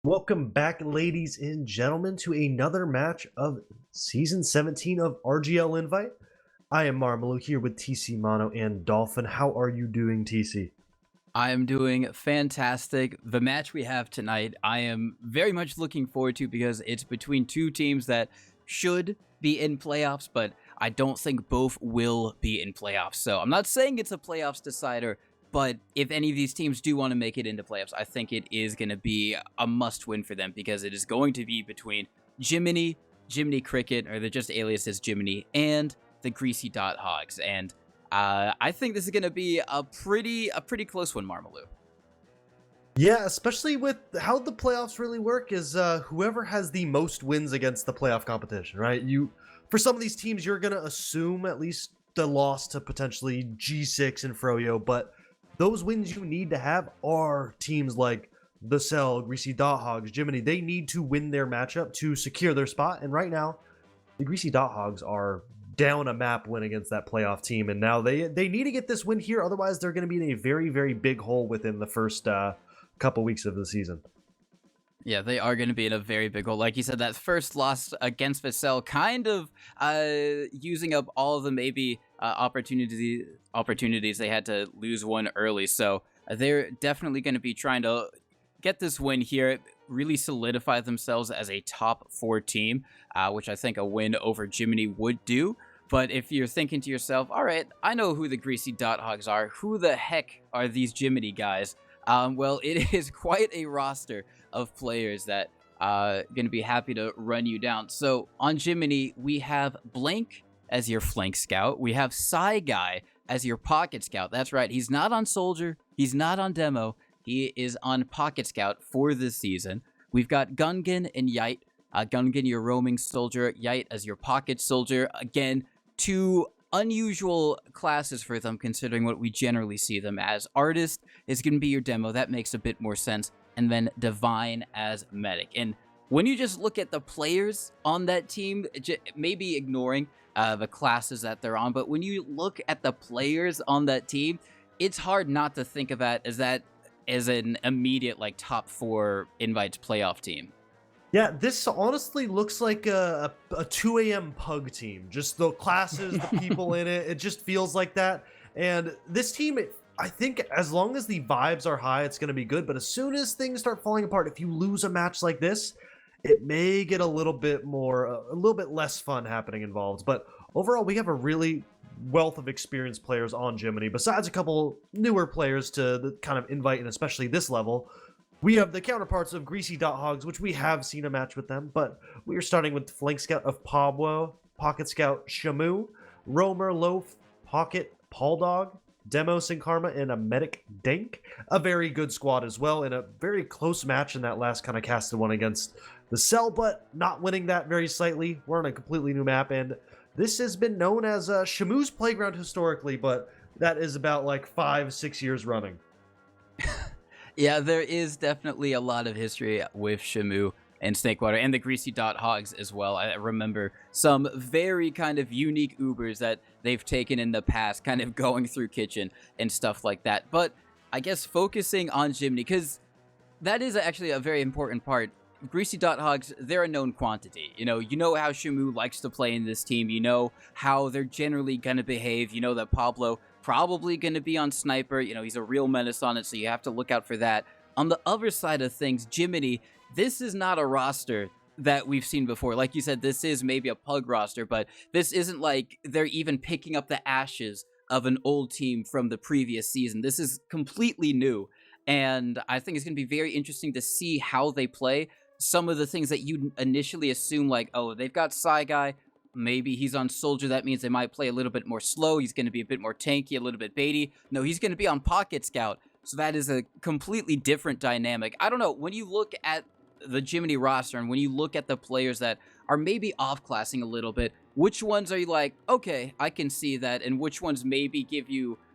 Welcome back, ladies and gentlemen, to another match of Season 17 of RGL Invite. I am Marmalu here with TC Mono and Dolphin. How are you doing, TC? I am doing fantastic. The match we have tonight, I am very much looking forward to because it's between two teams that should be in playoffs, but I don't think both will be in playoffs. So I'm not saying it's a playoffs decider, but if any of these teams do want to make it into playoffs, I think it is going to be a must win for them because it is going to be between Jiminy Cricket, or they're just alias as Jiminy, and the Greasy Dothogs. And I think this is going to be a pretty close one, Marmalu. Yeah, especially with how the playoffs really work is whoever has the most wins against the playoff competition, right? For some of these teams, you're going to assume at least the loss to potentially G6 and Froyo, but those wins you need to have are teams like the Cell, Greasy Dothogs, Jiminy. They need to win their matchup to secure their spot, and right now, the Greasy Dothogs are down a map win against that playoff team, and now they need to get this win here, otherwise they're going to be in a very, very big hole within the first couple weeks of the season. Yeah, they are going to be in a very big hole. Like you said, that first loss against Vassell kind of using up all of the maybe opportunities they had to lose one early. So they're definitely going to be trying to get this win here, really solidify themselves as a top 4 team, which I think a win over Jiminy would do. But if you're thinking to yourself, all right, I know who the Greasy Dothogs are. Who the heck are these Jiminy guys? Well, it is quite a roster of players that are going to be happy to run you down. So on Jiminy, we have Blank as your flank scout. We have Psy Guy as your pocket scout. That's right. He's not on Soldier. He's not on Demo. He is on Pocket Scout for this season. We've got Gungan and Yite. Gungan, your roaming soldier. Yite as your pocket soldier. Again, two unusual classes for them considering what we generally see them as. Artist is going to be your Demo. That makes a bit more sense. And then Divine as medic. And when you just look at the players on that team, maybe ignoring the classes that they're on, but when you look at the players on that team, it's hard not to think of that as an immediate like top 4 invites playoff team. Yeah, this honestly looks like a 2 a.m. pug team. Just the classes, the people in it, it just feels like that. And this team, I think as long as the vibes are high, it's going to be good. But as soon as things start falling apart, if you lose a match like this, it may get a little bit less fun happening involved. But overall, we have a really wealth of experienced players on Jiminy. Besides a couple newer players to the kind of invite, and especially this level, we have the counterparts of Greasy Dothogs, which we have seen a match with them, but we are starting with Flank Scout of Pablo, Pocket Scout Shamu, Roamer Loaf, Pocket Pauldog, Demo Karma, and a Medic Dank. A very good squad as well, in a very close match in that last kind of casted one against the Cell, but not winning that very slightly. We're on a completely new map, and this has been known as Shamu's Playground historically, but that is about like 5-6 years running. Yeah, there is definitely a lot of history with Shamu and Snakewater and the Greasy Dothogs as well. I remember some very kind of unique Ubers that they've taken in the past, kind of going through Kitchen and stuff like that. But I guess focusing on Jiminy, because that is actually a very important part. Greasy Dothogs, they're a known quantity. You know how Shamu likes to play in this team. You know how they're generally going to behave. You know that Pablo probably going to be on Sniper. He's a real menace on it, so you have to look out for that. On the other side of things, Jiminy, this is not a roster that we've seen before. Like you said, this is maybe a pug roster, but this isn't like they're even picking up the ashes of an old team from the previous season. This is completely new, and I think it's going to be very interesting to see how they play. Some of the things that you initially assume, like, oh, they've got Psy Guy, maybe he's on Soldier, that means they might play a little bit more slow, he's going to be a bit more tanky, a little bit baity. No, he's going to be on Pocket Scout, so that is a completely different dynamic. I don't know, when you look at the Jiminy roster, and when you look at the players that are maybe off-classing a little bit, which ones are you like, okay, I can see that, and which ones maybe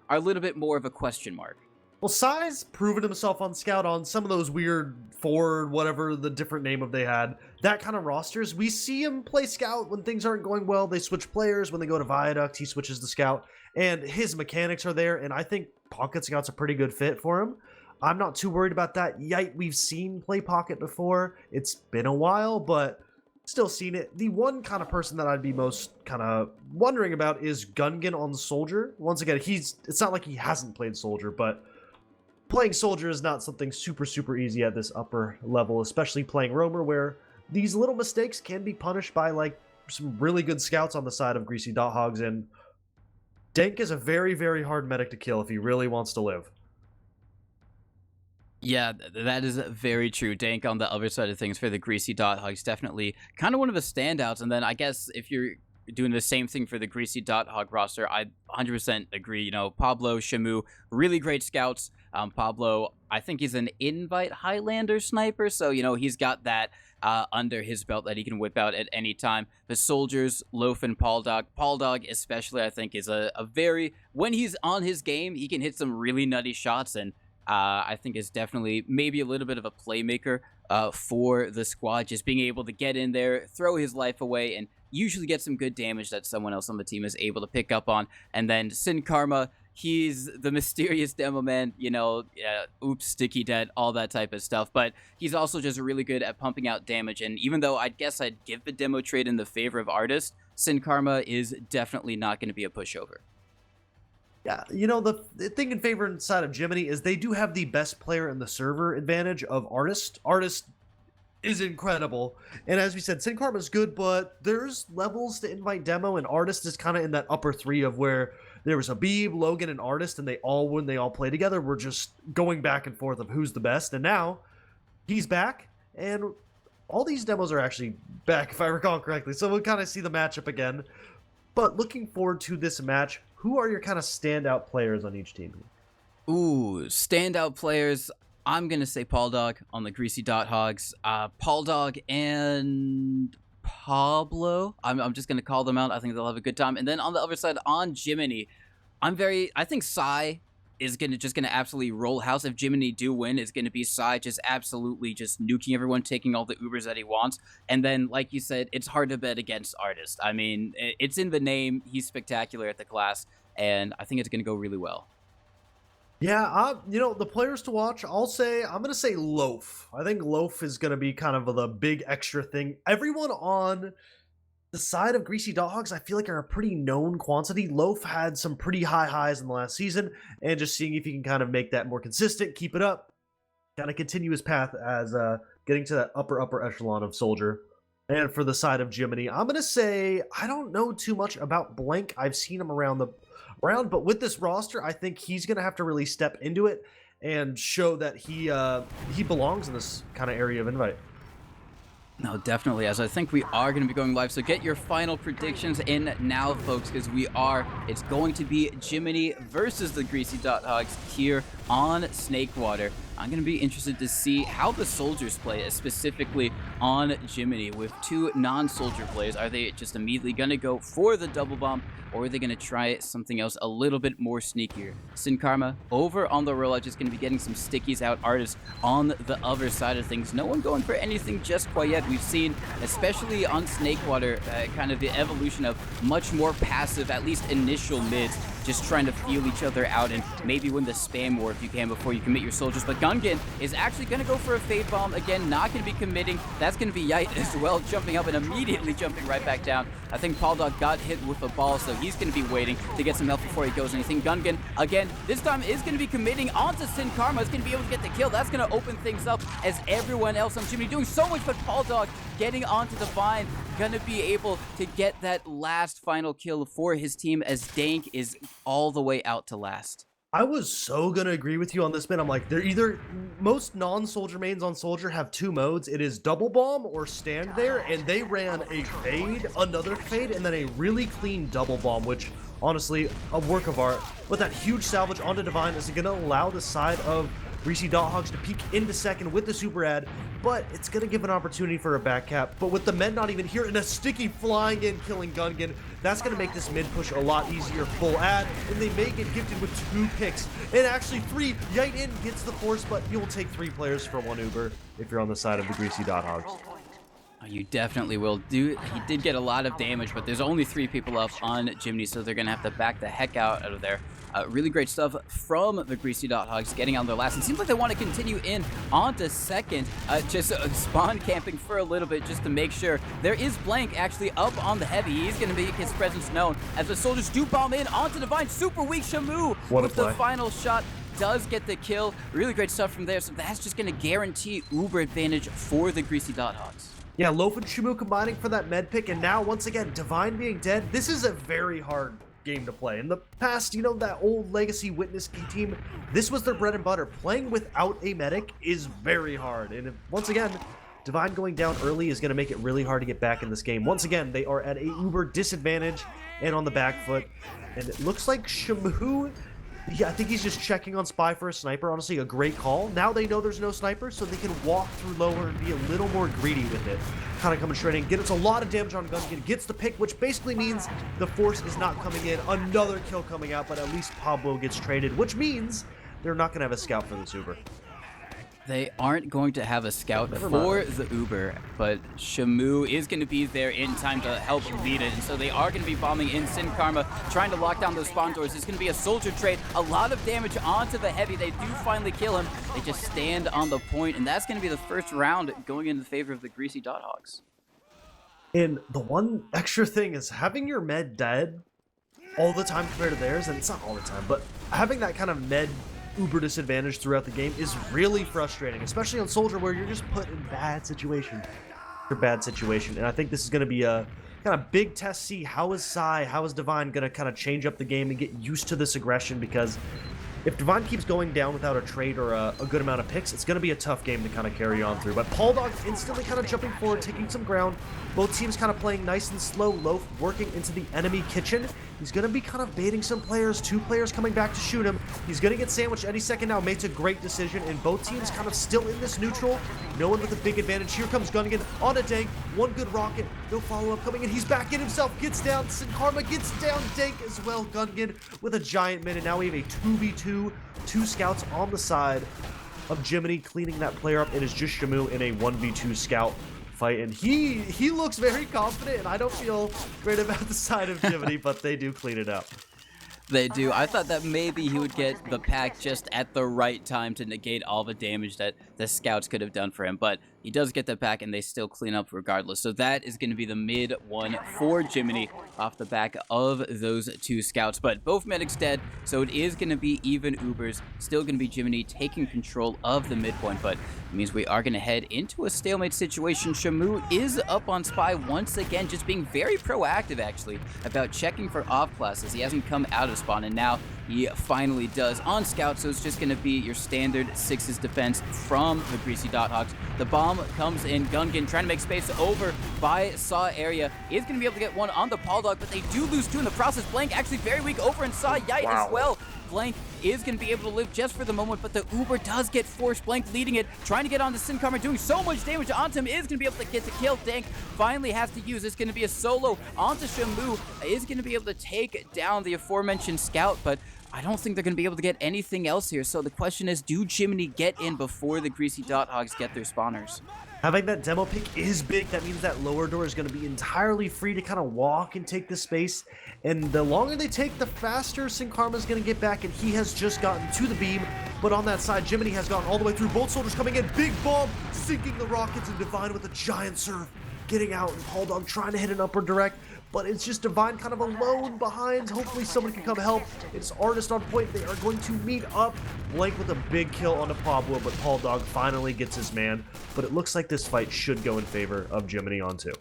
are a little bit more of a question mark? Well, Sai's proven himself on Scout on some of those weird Ford, whatever the different name of they had, that kind of rosters. We see him play Scout when things aren't going well. They switch players. When they go to Viaduct, he switches to Scout, and his mechanics are there, and I think Pocket Scout's a pretty good fit for him. I'm not too worried about that. Yite, we've seen play pocket before. It's been a while, but still seen it. The one kind of person that I'd be most kind of wondering about is Gungan on Soldier. Once again, it's not like he hasn't played Soldier, but playing Soldier is not something super easy at this upper level, especially playing Roamer, where these little mistakes can be punished by like some really good scouts on the side of Greasy Dothogs, and Dank is a very hard medic to kill if he really wants to live. Yeah, that is very true. Dank on the other side of things for the Greasy Dothogs, definitely kind of one of the standouts. And then I guess if you're doing the same thing for the Greasy Dothog roster, I 100% agree. You know, Pablo, Shamu, really great scouts. Pablo, I think he's an invite Highlander sniper, so, you know, he's got that under his belt that he can whip out at any time. The soldiers, Loaf and Paul Dog especially, I think, is a very, when he's on his game, he can hit some really nutty shots, and I think is definitely maybe a little bit of a playmaker for the squad, just being able to get in there, throw his life away, and usually get some good damage that someone else on the team is able to pick up on. And then Sin Karma, he's the mysterious demo man, you know, oops, sticky dead, all that type of stuff. But he's also just really good at pumping out damage. And even though I guess I'd give the demo trade in the favor of Artist, Sin Karma is definitely not going to be a pushover. Yeah, you know, the thing in favor inside of Jiminy is they do have the best player in the server advantage of Artist. Artist is incredible. And as we said, Sin Karma is good, but there's levels to invite demo, and Artist is kind of in that upper three of where there was Habib, Logan, and Artist, and when they all play together, were just going back and forth of who's the best. And now he's back, and all these demos are actually back, if I recall correctly. So we'll kind of see the matchup again. But looking forward to this match, who are your kind of standout players on each team? Ooh, standout players. I'm going to say Paul Dog on the Greasy Dothogs. Paul Dog and Pablo. I'm just going to call them out. I think they'll have a good time. And then on the other side, on Jiminy, I think Psy is just gonna absolutely roll house. If Jiminy do win, it's gonna be Psy just absolutely just nuking everyone, taking all the Ubers that he wants. And then, like you said, it's hard to bet against Artist. I mean, it's in the name. He's spectacular at the class, and I think it's gonna go really well. Yeah, you know, the players to watch, I'm going to say Loaf. I think Loaf is going to be kind of the big extra thing. Everyone on the side of Greasy Dogs, I feel like, are a pretty known quantity. Loaf had some pretty high highs in the last season, and just seeing if he can kind of make that more consistent, keep it up, kind of continue his path as getting to that upper echelon of Soldier. And for the side of Jiminy, I'm going to say, I don't know too much about Blank. I've seen him around, but with this roster, I think he's going to have to really step into it and show that he belongs in this kind of area of invite. No, definitely, as I think we are going to be going live. So get your final predictions in now, folks, because it's going to be Jiminy versus the Greasy Dothogs here on Snakewater. I'm going to be interested to see how the soldiers play, specifically on Jiminy with two non-soldier players. Are they just immediately going to go for the double bomb, or are they going to try something else a little bit more sneakier? Sin Karma over on the rollout, just going to be getting some stickies out. Artists on the other side of things. No one going for anything just quite yet. We've seen, especially on Snakewater, kind of the evolution of much more passive, at least initial mids, just trying to feel each other out and maybe win the spam war if you can before you commit your soldiers. But Gungan is actually going to go for a fade bomb again, not going to be committing. That's going to be Yite as well, jumping up and immediately jumping right back down. I think Paul Dog got hit with a ball, so he's going to be waiting to get some help before he goes anything. Gungan, again, this time is going to be committing onto Sin Karma. Is going to be able to get the kill. That's going to open things up as everyone else on Jiminy doing so much, but Paul Dog getting onto the vine, going to be able to get that last final kill for his team as Dank is all the way out to last. I was so going to agree with you on this bit. I'm like, most non-soldier mains on Soldier have two modes. It is double bomb or stand there, and they ran a fade, another fade, and then a really clean double bomb, which, honestly, a work of art. But that huge salvage onto Divine is going to allow the side of Greasy Dothogs to peek into second with the super ad, but it's going to give an opportunity for a back cap. But with the men not even here and a sticky flying in, killing Gungan, that's going to make this mid push a lot easier. Full ad, and they may get gifted with 2 picks, and actually 3. Yite in gets the force, but you'll take 3 players for 1 Uber if you're on the side of the Greasy Dothogs. You definitely will. He did get a lot of damage, but there's only 3 people up on Jiminy, so they're going to have to back the heck out of there. Really great stuff from the Greasy Dothogs getting on their last. It seems like they want to continue in onto second, just spawn camping for a little bit just to make sure. There is Blank actually up on the heavy. He's going to make his presence known as the soldiers do bomb in onto Divine. Super weak Shamu with the final shot. Does get the kill. Really great stuff from there. So that's just going to guarantee uber advantage for the Greasy Dothogs. Yeah, Loaf and Shamu combining for that med pick, and now once again, Divine being dead. This is a very hard game to play. In the past, you know, that old legacy Witness team, this was their bread and butter. Playing without a medic is very hard. And once again, Divine going down early is going to make it really hard to get back in this game. Once again, they are at a uber disadvantage and on the back foot. And it looks like Shamu, yeah, I think he's just checking on Spy for a sniper. Honestly, a great call. Now they know there's no sniper, so they can walk through lower and be a little more greedy with it. Kind of coming straight in. Gets a lot of damage on Gungan. Gets the pick, which basically means the force is not coming in. Another kill coming out, but at least Pablo gets traded, which means they're not going to have a scout for this Uber. They aren't going to have a scout for the Uber, but Shamu is going to be there in time to help lead it. And so they are going to be bombing in Sin Karma, trying to lock down those spawn doors. It's going to be a soldier trade, a lot of damage onto the heavy. They do finally kill him. They just stand on the point, and that's going to be the first round going in favor of the Greasy Dothogs. And the one extra thing is having your med dead all the time compared to theirs, and it's not all the time, but having that kind of med uber disadvantage throughout the game is really frustrating, especially on Soldier where you're just put in bad situation. And I think this is going to be a kind of big test. See how is Psy, how is Divine going to kind of change up the game and get used to this aggression, because if Divine keeps going down without a trade or a good amount of picks, it's going to be a tough game to kind of carry on through. But Dog instantly kind of jumping forward, taking some ground. Both teams kind of playing nice and slow. Loaf working into the enemy kitchen. He's going to be kind of baiting some players. 2 players coming back to shoot him. He's going to get sandwiched any second now. Makes a great decision, and both teams kind of still in this neutral. No one with a big advantage. Here comes Gungan on a Dank. One good rocket. No follow-up coming in. He's back in himself. Gets down. Sin Karma gets down. Dank as well. Gungan with a giant mid, and now we have a 2v2. 2 scouts on the side of Jiminy cleaning that player up. It is just Shamu in a 1v2 scout fight, and he looks very confident, and I don't feel great about the side of Jiminy, but they do clean it up. They do. I thought that maybe he would get the pack just at the right time to negate all the damage that the scouts could have done for him, but he does get the pack and they still clean up regardless. So that is going to be the mid one for Jiminy off the back of those 2 scouts. But both medics dead, so it is going to be even Ubers. Still going to be Jiminy taking control of the midpoint, but it means we are going to head into a stalemate situation. Shamu is up on Spy once again, just being very proactive actually about checking for off classes. He hasn't come out of spawn, and now he finally does on scout, so it's just going to be your standard 6's defense from the Greasy Dothogs. The bomb comes in. Gungan trying to make space over by Saw area. Is going to be able to get one on the Dog, but they do lose 2 in the process. Blank actually very weak over and Saw Yite as well. Blank is going to be able to live just for the moment, but the Uber does get forced. Blank leading it, trying to get onto Sin Karma, doing so much damage onto him. Is going to be able to get the kill. Dank finally has to use. It's going to be a solo onto Shamu. Is going to be able to take down the aforementioned scout, but I don't think they're going to be able to get anything else here. So the question is, do Jiminy get in before the Greasy Dothogs get their spawners? Having that demo pick is big. That means that lower door is going to be entirely free to kind of walk and take the space. And the longer they take, the faster Sin Karma is going to get back. And he has just gotten to the beam. But on that side, Jiminy has gone all the way through. Both soldiers coming in. Big bomb, sinking the rockets, and Divine with a giant surf. Getting out, and Dog trying to hit an upward direct. But it's just Divine kind of alone behind. Hopefully someone can come help. It's Artist on point. They are going to meet up. Blank with a big kill on the Pablo, but Dog finally gets his man. But it looks like this fight should go in favor of Jiminy on 2.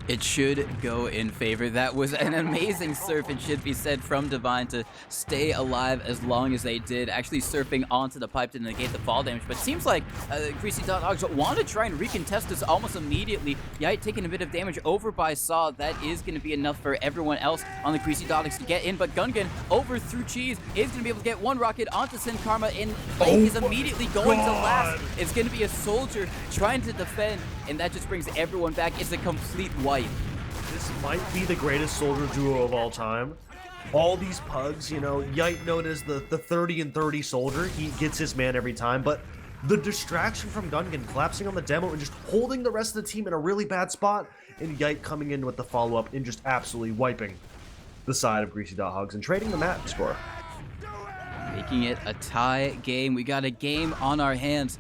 It should go in favor. That was an amazing surf, it should be said, from Divine to stay alive as long as they did, actually surfing onto the pipe to negate the fall damage. But it seems like Greasy Dothogs want to try and recontest this almost immediately. Yite taking a bit of damage over by Saw. That is going to be enough for everyone else on the Greasy Dothogs to get in, but Gungan over through Cheese is going to be able to get 1 rocket onto Sin Karma, and Blank is immediately going to last. It's going to be a soldier trying to defend, and that just brings everyone back. It's a complete wipe. This might be the greatest soldier duo of all time. All these pugs, you know, Yite known as the 30 and 30 soldier. He gets his man every time, but the distraction from Gungan collapsing on the demo and just holding the rest of the team in a really bad spot, and Yite coming in with the follow-up and just absolutely wiping the side of Greasy Dothogs and trading the map score. making it a tie game. We got a game on our hands.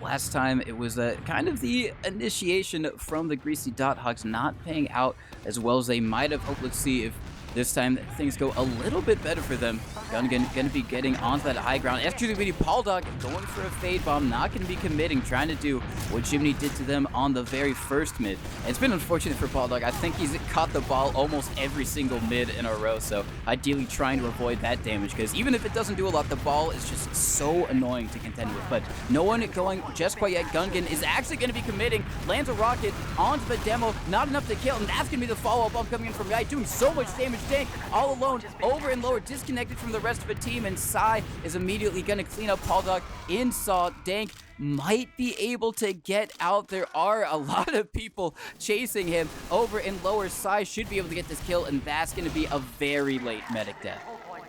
Last time it was kind of the initiation from the Greasy Dothogs not paying out as well as they might have hoped. Let's see if this time things go a little bit better for them. Gungan gonna be getting onto that high ground. S17 Pauldog going for a fade bomb, not gonna be committing, trying to do what Jiminy did to them on the very first mid. And it's been unfortunate for Pauldog. I think he's caught the ball almost every single mid in a row, so ideally trying to avoid that damage, because even if it doesn't do a lot, the ball is just so annoying to contend with. But no one going just quite yet. Gungan is actually gonna be committing, lands a rocket onto the demo, not enough to kill, and that's gonna be the follow-up bomb coming in from Yai, doing so much damage. Dank all alone, over and lower, disconnected from the rest of the team, and Sai is immediately going to clean up Pauldog in Saw. Dank might be able to get out. There are a lot of people chasing him over and lower. Sai should be able to get this kill, and that's going to be a very late medic death.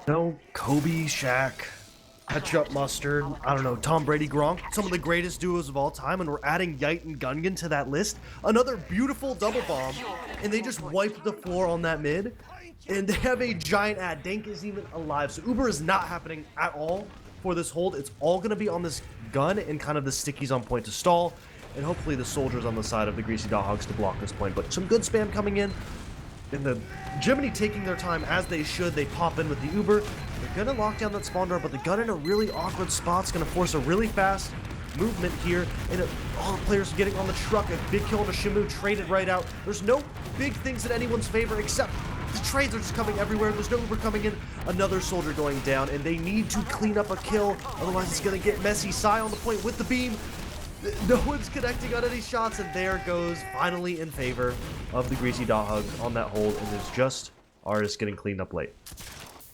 No, Kobe, Shaq, Ketchup Mustard, I don't know, Tom Brady, Gronk, some of the greatest duos of all time, and we're adding Yite and Gungan to that list. Another beautiful double bomb, and they just wiped the floor on that mid. And they have a giant ad. Dank isn't even alive. So Uber is not happening at all for this hold. It's all going to be on this gun and kind of the stickies on point to stall. And hopefully the soldiers on the side of the Greasy Dothogs to block this point. But some good spam coming in. And the Jiminy taking their time as they should. They pop in with the Uber. They're going to lock down that spawn door. But the gun in a really awkward spot is going to force a really fast movement here. And all the players getting on the truck. A big kill on a Shimu. Traded right out. There's no big things in anyone's favor except the trades are just coming everywhere. There's no Uber coming in. Another soldier going down, and they need to clean up a kill. Otherwise, it's going to get messy. Sai on the point with the beam. No one's connecting on any shots, and there goes finally in favor of the Greasy Dothogs on that hold, and it's just Artist getting cleaned up late.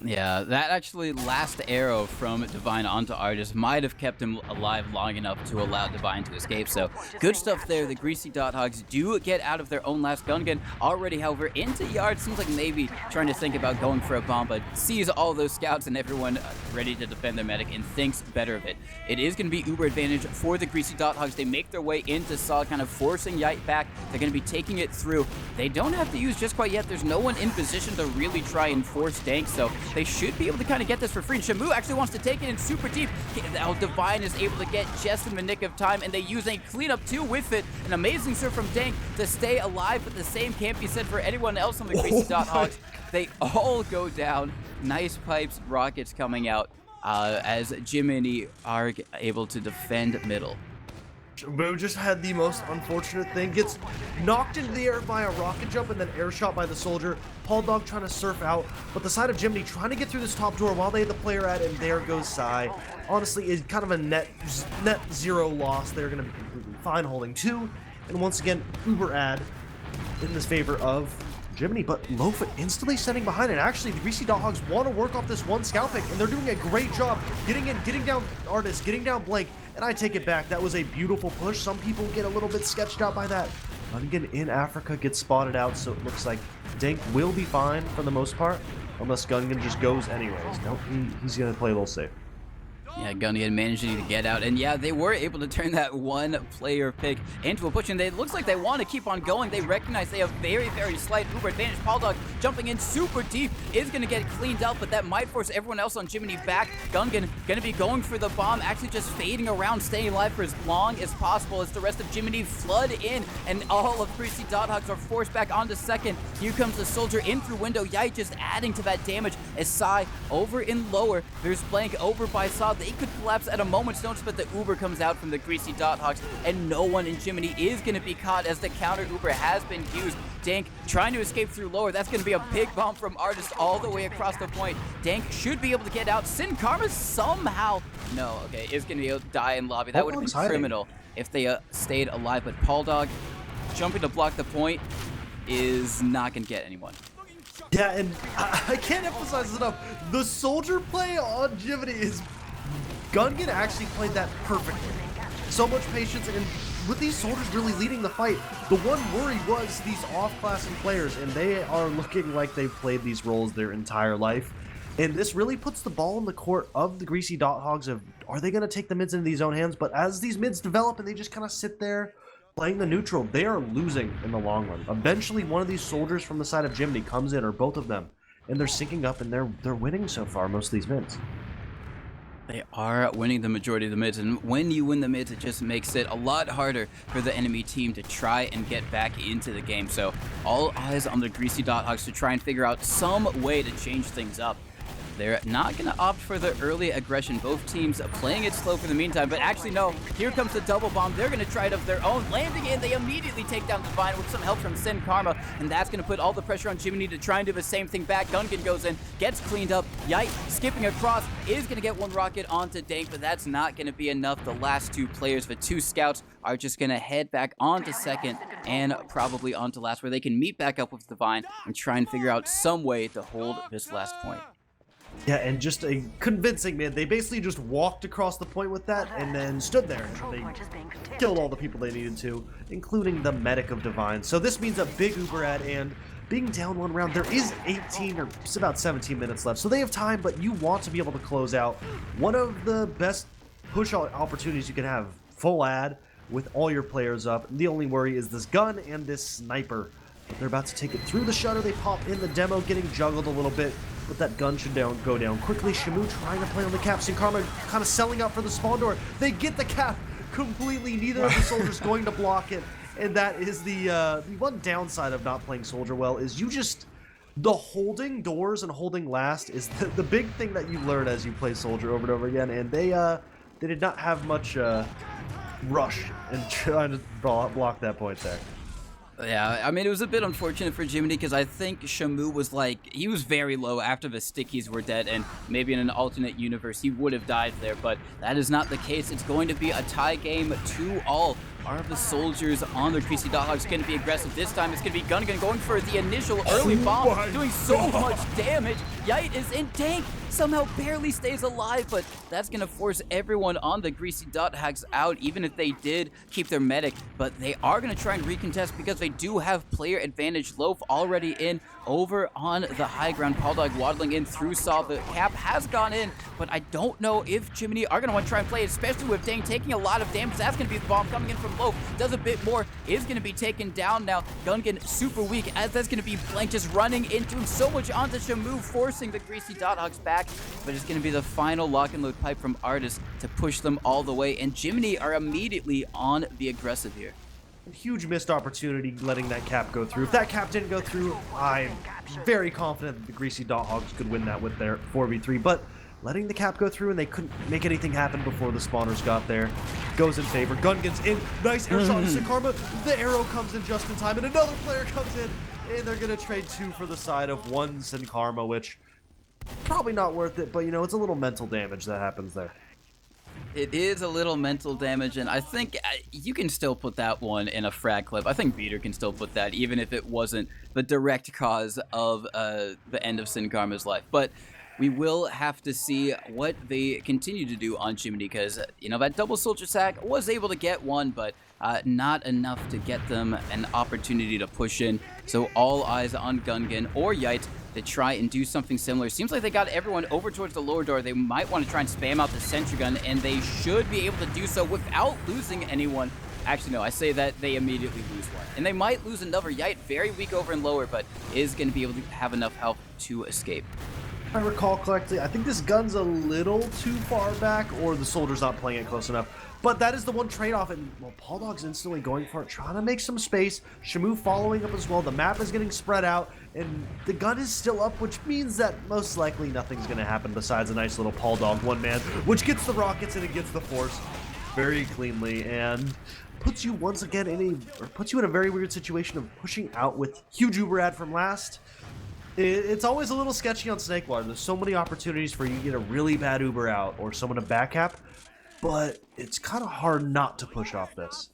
Yeah, that actually last arrow from Divine onto Artist might have kept him alive long enough to allow Divine to escape, so good stuff there. The Greasy Dothogs do get out of their own last Gungan already, however, into Yard. Seems like maybe trying to think about going for a bomb, but sees all those scouts and everyone ready to defend their medic and thinks better of it. It is going to be Uber advantage for the Greasy Dothogs. They make their way into Saw, kind of forcing Yite back. They're going to be taking it through. They don't have to use just quite yet. There's no one in position to really try and force Dank, so they should be able to kind of get this for free. And Shamu actually wants to take it in super deep. Now Divine is able to get just in the nick of time, and they use a cleanup too with it. An amazing serve from Dank to stay alive, but the same can't be said for anyone else on the Greasy Dothogs. They all go down. Nice pipes, rockets coming out as Jiminy are able to defend middle. Boo just had the most unfortunate thing. Gets knocked into the air by a rocket jump and then air shot by the soldier. Pauldog trying to surf out, but the side of Jiminy trying to get through this top door while they had the player at, and there goes Sai. Honestly, it's kind of a net zero loss. They're going to be completely fine holding two. And once again, Uber ad in this favor of Jiminy, but Lofa instantly setting behind it. Actually, the Greasy Dothogs want to work off this one scout pick, and they're doing a great job getting in, getting down Artist, getting down Blake, and I take it back. That was a beautiful push. Some people get a little bit sketched out by that. Gungan in Africa gets spotted out, so it looks like Dank will be fine for the most part, unless Gungan just goes anyways. Nope, he's going to play a little safe. Yeah, Gungan managing to get out, and yeah, they were able to turn that one player pick into a push, and it looks like they want to keep on going. They recognize they have very, very slight Uber advantage. Pauldog jumping in super deep is going to get cleaned out, but that might force everyone else on Jiminy back. Gungan going to be going for the bomb, actually just fading around, staying alive for as long as possible as the rest of Jiminy flood in, and all of Greasy Dothogs are forced back onto second. Here comes the soldier in through window. Yite just adding to that damage as Sai over in lower. There's Blank over by Saw. They could collapse at a moment's notice, but the Uber comes out from the Greasy Dothogs, and no one in Jiminy is going to be caught as the counter Uber has been used. Dank trying to escape through lower. That's going to be a big bomb from Artist all the way across the point. Dank should be able to get out. Sin Karma somehow, no, okay, is going to be able to die in lobby. That would have been criminal if they stayed alive, but Pauldog jumping to block the point is not going to get anyone. Yeah, and I can't emphasize this enough. The soldier play on Jiminy is... Gungan actually played that perfectly. So much patience, and with these soldiers really leading the fight, the one worry was these off-classing players, and they are looking like they've played these roles their entire life. And this really puts the ball in the court of the Greasy Dothogs of, are they going to take the mids into these own hands? But as these mids develop and they just kind of sit there playing the neutral, they are losing in the long run. Eventually, one of these soldiers from the side of Jiminy comes in, or both of them, and they're syncing up, and they're winning so far, most of these mids. They are winning the majority of the mids, and when you win the mids, it just makes it a lot harder for the enemy team to try and get back into the game. So all eyes on the Greasy Dothogs to try and figure out some way to change things up. They're not going to opt for the early aggression. Both teams playing it slow for the meantime, but actually no, here comes the double bomb. They're going to try it of their own. Landing in, they immediately take down Divine with some help from Sin Karma, and that's going to put all the pressure on Jiminy to try and do the same thing back. Gungan goes in, gets cleaned up. Yite skipping across, is going to get one rocket onto Dank, but that's not going to be enough. The last two players, the two scouts, are just going to head back onto second and probably onto last, where they can meet back up with Divine and try and figure out some way to hold this last point. Yeah, and just a convincing, man. They basically just walked across the point with that and then stood there. They killed all the people they needed to, including the medic of Divine. So this means a big Uber ad, and being down one round, there is 18 or about 17 minutes left. So they have time, but you want to be able to close out one of the best push opportunities you can have. Full ad with all your players up. The only worry is this gun and this sniper. But they're about to take it through the shutter. They pop in the demo, getting juggled a little bit. But that gun should go down quickly. Shamu trying to play on the cap. Sin Karma kind of selling out for the spawn door. They get the cap completely. Neither of the soldiers going to block it. And that is the one downside of not playing soldier well, is the holding doors and holding last is the big thing that you learn as you play soldier over and over again. And they did not have much rush in trying to block that point there. Yeah, I mean, it was a bit unfortunate for Jiminy because I think Shamu was he was very low after the stickies were dead, and maybe in an alternate universe he would have died there, but that is not the case. It's going to be a tie game 2-all. Are the soldiers on the Greasy Dothogs going to be aggressive? This time it's going to be Gungan going for the initial early bomb, doing so much damage. Yite is in tank, somehow barely stays alive, but that's going to force everyone on the Greasy Dothogs out, even if they did keep their medic. But they are going to try and recontest because they do have player advantage. Loaf already in over on the high ground. Pauldog waddling in through Saw. The cap has gone in, but I don't know if Jiminy are going to want to try and play it, especially with Dang taking a lot of damage. That's going to be the bomb coming in from Loaf. Does a bit more, is going to be taken down now. Gungan super weak, as that's going to be Blank just running in, doing so much onto Shamu, forcing the Greasy Dothogs back. But it's going to be the final lock and load pipe from Artis to push them all the way, and Jiminy are immediately on the aggressive here. Huge missed opportunity letting that cap go through. If that cap didn't go through, I'm very confident that the Greasy Dothogs could win that with their 4v3, but letting the cap go through and they couldn't make anything happen before the spawners got there goes in favor. Gungan's in, nice air shot to Sin Karma. The arrow comes in just in time, and another player comes in, and they're going to trade 2 for the side of 1 Sin Karma, which probably not worth it, but you know, it's a little mental damage that happens there. It is a little mental damage, and I think you can still put that one in a frag clip. I think Beater can still put that, even if it wasn't the direct cause of the end of Sin Karma's life. But we will have to see what they continue to do on Jiminy, because, you know, that double soldier sack was able to get one, but not enough to get them an opportunity to push in. So all eyes on Gungan or Yite to try and do something similar. Seems like they got everyone over towards the lower door. They might want to try and spam out the sentry gun, and they should be able to do so without losing anyone. Actually, no, I say that they immediately lose one. And they might lose another. Yite, very weak over and lower, but is going to be able to have enough health to escape. If I recall correctly, I think this gun's a little too far back, or the soldier's not playing it close enough. But that is the one trade-off, and well, Pauldog's instantly going for it, trying to make some space. Shamu following up as well. The map is getting spread out, and the gun is still up, which means that most likely nothing's going to happen besides a nice little Pauldog one-man, which gets the rockets and it gets the force very cleanly, and puts you once again puts you in a very weird situation of pushing out with huge Uber ad from last. It's always a little sketchy on Snakewater. There's so many opportunities for you to get a really bad Uber out or someone to back cap, but it's kind of hard not to push off this.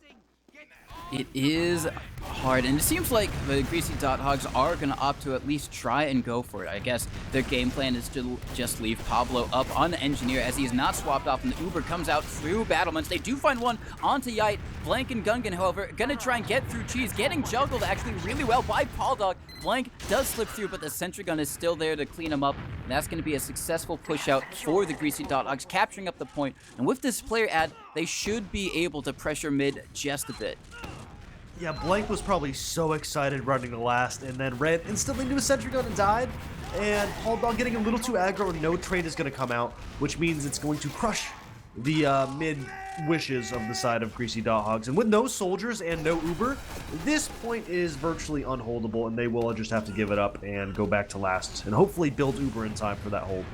It is hard, and it seems like the Greasy Dothogs are going to opt to at least try and go for it. I guess their game plan is to just leave Pablo up on the engineer as he's not swapped off, and the Uber comes out through battlements. They do find one onto Yite. Blank and Gungan, however, going to try and get through Cheese, getting juggled actually really well by Pauldog. Blank does slip through, but the sentry gun is still there to clean him up, and that's going to be a successful push out for the Greasy Dothogs, capturing up the point. And with this player ad, they should be able to pressure mid just a bit. Yeah, Blank was probably so excited running the last, and then ran instantly into a sentry gun and died. And Paul Dog getting a little too aggro, and no trade is going to come out, which means it's going to crush the mid wishes of the side of Greasy Dothogs. And with no soldiers and no Uber, this point is virtually unholdable, and they will just have to give it up and go back to last, and hopefully build Uber in time for that hold.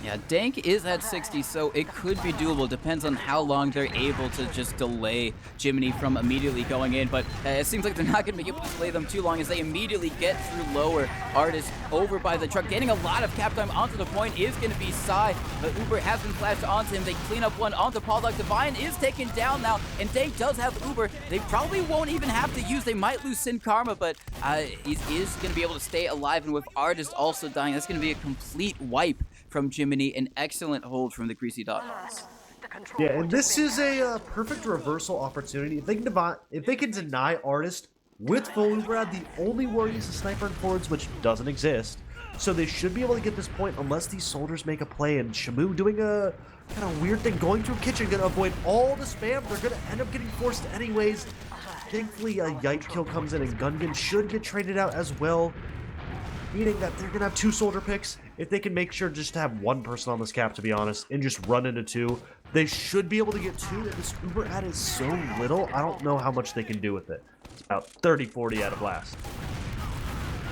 Yeah, Dank is at 60, so it could be doable. Depends on how long they're able to just delay Jiminy from immediately going in. But it seems like they're not going to be able to delay them too long as they immediately get through lower. Artist over by the truck. Getting a lot of cap time onto the point is going to be Psy. The Uber has been flashed onto him. They clean up one onto Paul Dog. Divine is taken down now, and Dank does have Uber. They probably won't even have to use. They might lose Sin Karma, but he is going to be able to stay alive. And with Artist also dying, that's going to be a complete wipe from Jiminy. An excellent hold from the Greasy Dothogs. Yeah, and this is a perfect reversal opportunity. If they can deny Artist with full Uberad, the only worry is the sniper and forwards, which doesn't exist. So they should be able to get this point unless these soldiers make a play. And Shamu doing a kind of weird thing, going through kitchen, gonna avoid all the spam. They're gonna end up getting forced anyways. Thankfully, a Yite kill comes in, and Gungan should get traded out as well, meaning that they're gonna have 2 soldier picks. If they can make sure just to have 1 person on this cap, to be honest, and just run into 2, they should be able to get 2. And this Uber ad is so little, I don't know how much they can do with it. It's about 30-40 at a blast.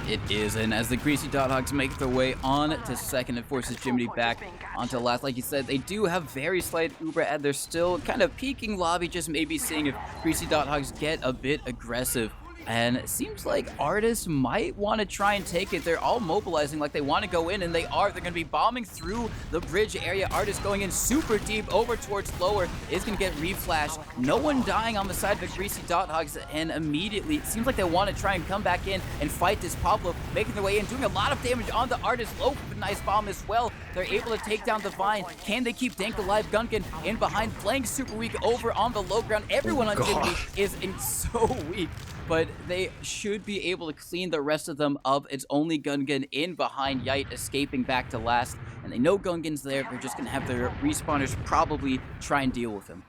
It is, and as the Greasy Dothogs make their way on to second, it forces Jiminy back onto last. Like you said, they do have very slight Uber ad. They're still kind of peeking lobby, just maybe seeing if Greasy Dothogs get a bit aggressive. And it seems like Artists might want to try and take it. They're all mobilizing like they want to go in, and they are. They're going to be bombing through the bridge area. Artists going in super deep over towards lower is going to get reflashed. No one dying on the side of the Greasy Dothogs, and immediately it seems like they want to try and come back in and fight this Pablo, making their way in, doing a lot of damage on the Artist. Low, nice bomb as well. They're able to take down Divine. Can they keep Dank alive? Gungan in behind, playing super weak over on the low ground. Everyone on Jiminy is so weak, but they should be able to clean the rest of them up. It's only Gungan in behind Yite, escaping back to last, and they know Gungan's there. They're just going to have their respawners probably try and deal with him.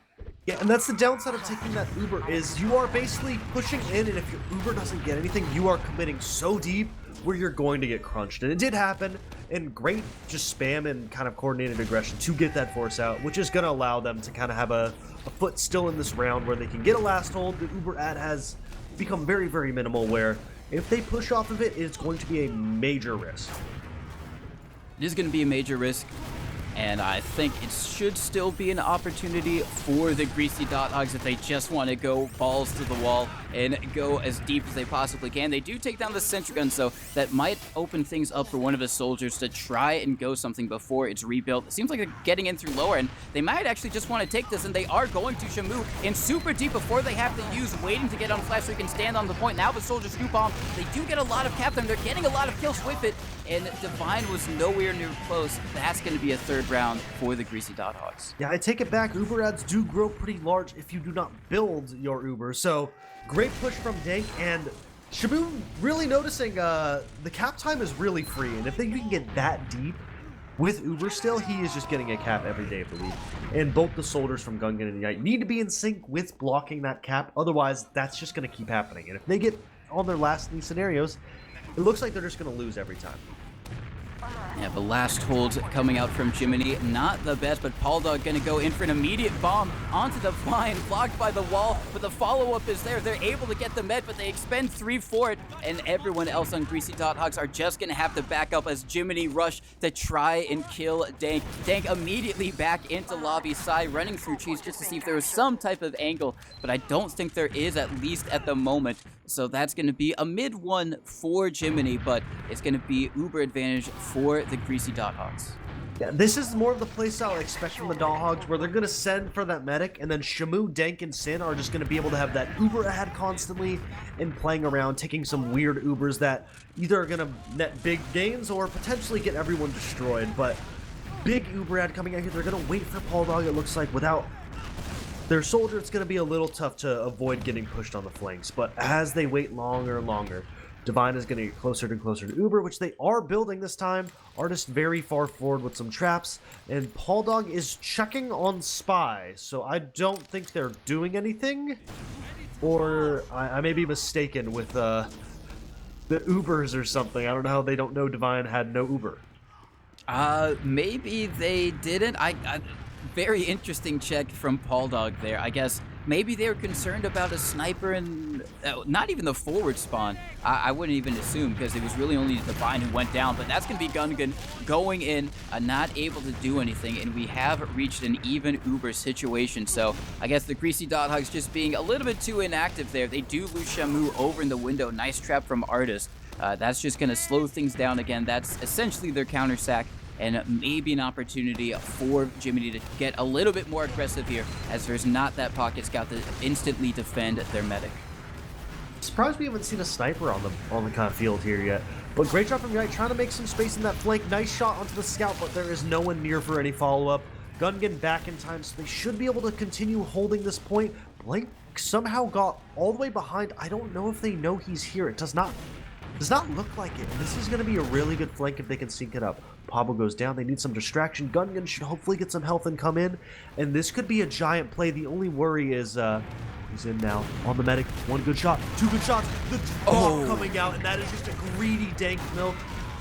Yeah, and that's the downside of taking that Uber, is you are basically pushing in, and if your Uber doesn't get anything, you are committing so deep where you're going to get crunched. And it did happen, and great just spam and kind of coordinated aggression to get that force out, which is going to allow them to kind of have a foot still in this round where they can get a last hold. The Uber ad has become very, very minimal, where if they push off of it, it's going to be a major risk. It is going to be a major risk, and I think it should still be an opportunity for the Greasy Dothogs if they just want to go balls to the wall and go as deep as they possibly can. They do take down the sentry gun, so that might open things up for one of the soldiers to try and go something before it's rebuilt. It seems like they're getting in through lower, and they might actually just want to take this, and they are going to Shamu in super deep before they have to use, waiting to get on flash so he can stand on the point. Now the soldiers scoop bomb. They do get a lot of cap time. They're getting a lot of kills with it, and Divine was nowhere near close. That's going to be a 3rd round for the Greasy Dothogs. Yeah, I take it back. Uber ads do grow pretty large if you do not build your Uber. So great push from Dank, and Shamu really noticing the cap time is really free, and if they can get that deep with Uber still, he is just getting a cap every day of the week. And both the soldiers from Gungan and Yite need to be in sync with blocking that cap, otherwise that's just going to keep happening. And if they get on their last in these scenarios, it looks like they're just going to lose every time. Yeah, the last hold coming out from Jiminy, not the best, but Paul Dog gonna go in for an immediate bomb onto the vine, blocked by the wall, but the follow-up is there. They're able to get the med, but they expend 3 for it, and everyone else on Greasy Dothogs are just gonna have to back up as Jiminy rush to try and kill Dank. Dank immediately back into lobby side, running through trees just to see if there was some type of angle, but I don't think there is, at least at the moment. So that's going to be a mid one for Jiminy, but it's going to be Uber advantage for the Greasy Dothogs. Yeah, this is more of the playstyle I expect from the Dothogs, where they're going to send for that medic, and then Shamu, Dank, and Sin are just going to be able to have that Uber ahead constantly and playing around, taking some weird Ubers that either are going to net big gains or potentially get everyone destroyed. But big Uber ad coming out here, they're going to wait for Paul Dog, it looks like. Without their soldier, it's going to be a little tough to avoid getting pushed on the flanks, but as they wait longer and longer, Divine is going to get closer and closer to Uber, which they are building this time. Artist very far forward with some traps, and Paul Dog is checking on Spy, so I don't think they're doing anything, or I may be mistaken with the Ubers or something. I don't know how they don't know Divine had no Uber. Maybe they didn't. Very interesting check from Paul Dog there. I guess maybe they were concerned about a sniper and not even the forward spawn. I wouldn't even assume, because it was really only Divine who went down, but that's going to be Gungan going in, not able to do anything, and we have reached an even Uber situation. So I guess the Greasy Dothogs just being a little bit too inactive there. They do lose Shamu over in the window. Nice trap from Artist. That's just going to slow things down again. That's essentially their counter sack, and maybe an opportunity for Jiminy to get a little bit more aggressive here, as there's not that pocket scout to instantly defend their medic. Surprised we haven't seen a sniper on the kind of field here yet. But great job from Unite, trying to make some space in that flank. Nice shot onto the scout, but there is no one near for any follow-up. Gungan back in time, so they should be able to continue holding this point. Blank somehow got all the way behind. I don't know if they know he's here. It does not look like it. This is going to be a really good flank if they can sync it up. Pablo goes down. They need some distraction. Gungan should hopefully get some health and come in. And this could be a giant play. The only worry is he's in now on the medic. One good shot. Two good shots. The dog coming out. And that is just a greedy dank milk.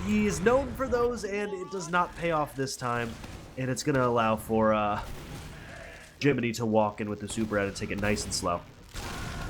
He is known for those, and it does not pay off this time. And it's going to allow for Jiminy to walk in with the super and take it nice and slow.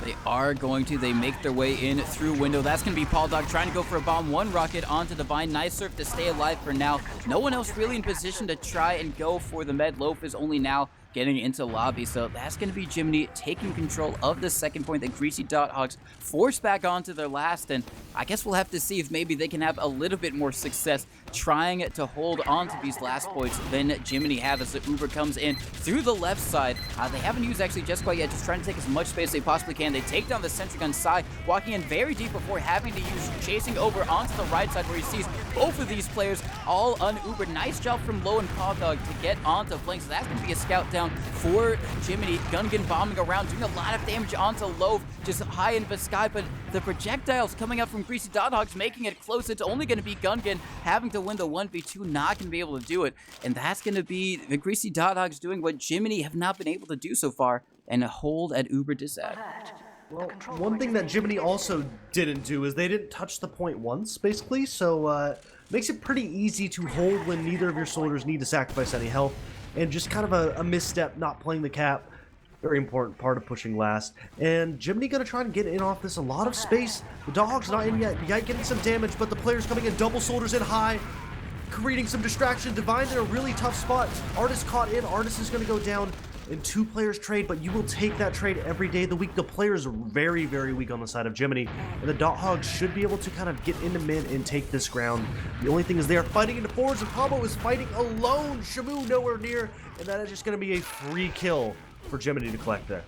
They are going to. They make their way in through window. That's going to be Paul Dog trying to go for a bomb. One rocket onto Divine. Nice surf to stay alive for now. No one else really in position to try and go for the med. Loaf is only now getting into lobby, so that's going to be Jiminy taking control of the second point. The Greasy Dothogs forced back onto their last, and I guess we'll have to see if maybe they can have a little bit more success trying to hold on to these last points than Jiminy have, as the Uber comes in through the left side. They haven't used actually just quite yet, just trying to take as much space as they possibly can. They take down the sentry gun side, walking in very deep before having to use chasing over onto the right side, where he sees both of these players all un-Ubered. Nice job from Low and Paul Dog to get onto flank, so that's going to be a scout down for Jiminy. Gungan bombing around, doing a lot of damage onto Loaf, just high in the sky, but the projectiles coming out from Greasy Dothogs making it close. It's only going to be Gungan having to win the 1v2, not going to be able to do it, and that's going to be the Greasy Dothogs doing what Jiminy have not been able to do so far, and hold at Uber Disad. Well, one thing that Jiminy also didn't do is they didn't touch the point once, basically, so makes it pretty easy to hold when neither of your soldiers need to sacrifice any health, and just kind of a misstep, not playing the cap. Very important part of pushing last. And Jiminy gonna try and get in off this. A lot of space. The Dog's not in yet. Yike getting some damage, but the players coming in. Double soldiers in high, creating some distraction. Divine's in a really tough spot. Artist caught in. Artist is gonna go down in two players trade, but you will take that trade every day of the week. The players are very, very weak on the side of Jiminy, and the Dothogs should be able to kind of get into mid and take this ground. The only thing is they are fighting into forwards, and Pablo is fighting alone. Shamu nowhere near, and that is just going to be a free kill for Jiminy to collect there.